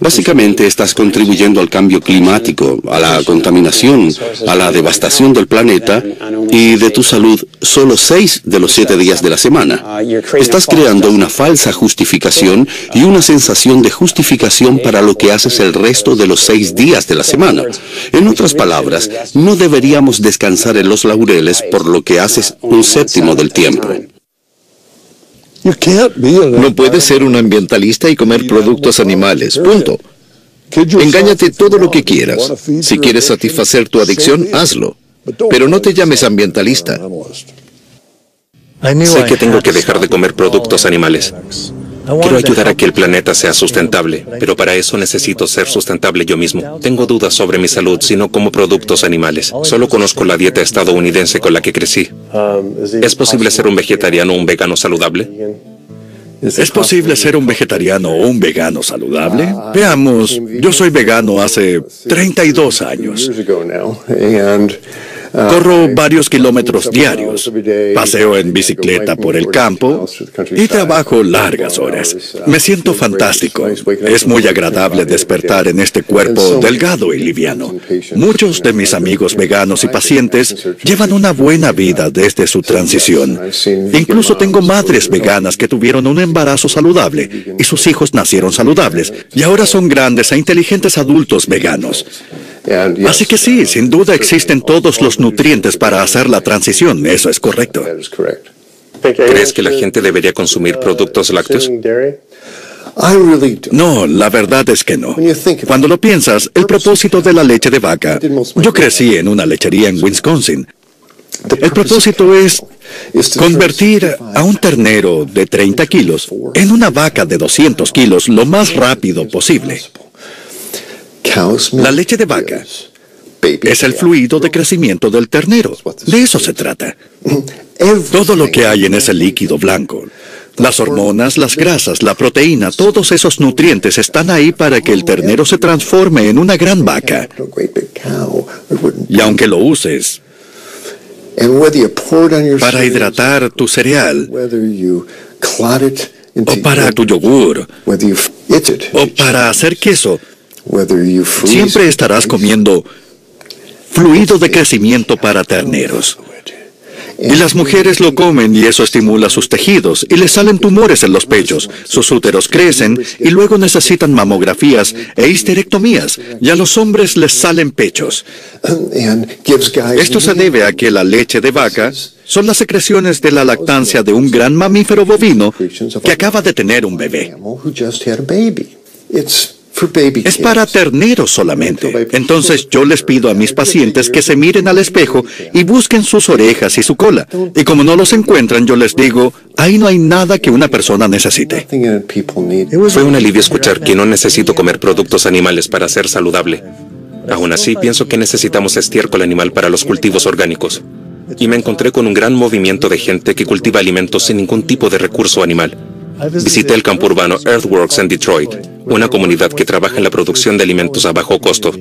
básicamente estás contribuyendo al cambio climático, a la contaminación, a la devastación del planeta y de tu salud solo 6 de los 7 días de la semana. Estás creando una falsa justificación y una sensación de justificación para lo que haces el resto de los 6 días de la semana. En otras palabras, no deberíamos descansar en los laureles por lo que haces un séptimo del tiempo. No puedes ser un ambientalista y comer productos animales, punto. Engáñate todo lo que quieras. Si quieres satisfacer tu adicción, hazlo. Pero no te llames ambientalista. Sé que tengo que dejar de comer productos animales. Quiero ayudar a que el planeta sea sustentable, pero para eso necesito ser sustentable yo mismo. Tengo dudas sobre mi salud si no como productos animales. Solo conozco la dieta estadounidense con la que crecí. ¿Es posible ser un vegetariano o un vegano saludable? ¿Es posible ser un vegetariano o un vegano saludable? Veamos, yo soy vegano hace 32 años. Corro varios kilómetros diarios, paseo en bicicleta por el campo y trabajo largas horas. Me siento fantástico. Es muy agradable despertar en este cuerpo delgado y liviano. Muchos de mis amigos veganos y pacientes llevan una buena vida desde su transición. Incluso tengo madres veganas que tuvieron un embarazo saludable y sus hijos nacieron saludables y ahora son grandes e inteligentes adultos veganos. Así que sí, sin duda existen todos los nutrientes para hacer la transición, eso es correcto. ¿Crees que la gente debería consumir productos lácteos? No, la verdad es que no. Cuando lo piensas, el propósito de la leche de vaca, yo crecí en una lechería en Wisconsin. El propósito es convertir a un ternero de 30 kilos en una vaca de 200 kilos lo más rápido posible. La leche de vaca es el fluido de crecimiento del ternero. De eso se trata. Todo lo que hay en ese líquido blanco, las hormonas, las grasas, la proteína, todos esos nutrientes están ahí para que el ternero se transforme en una gran vaca. Y aunque lo uses para hidratar tu cereal, o para tu yogur, o para hacer queso, siempre estarás comiendo fluido de crecimiento para terneros. Y las mujeres lo comen y eso estimula sus tejidos y les salen tumores en los pechos. Sus úteros crecen y luego necesitan mamografías e histerectomías. Y a los hombres les salen pechos. Esto se debe a que la leche de vaca son las secreciones de la lactancia de un gran mamífero bovino que acaba de tener un bebé. Es para terneros solamente. Entonces yo les pido a mis pacientes que se miren al espejo y busquen sus orejas y su cola. Y como no los encuentran, yo les digo, ahí no hay nada que una persona necesite. Fue un alivio escuchar que no necesito comer productos animales para ser saludable. Aún así, pienso que necesitamos estiércol animal para los cultivos orgánicos. Y me encontré con un gran movimiento de gente que cultiva alimentos sin ningún tipo de recurso animal. Visité el campo urbano Earthworks en Detroit, una comunidad que trabaja en la producción de alimentos a bajo costo.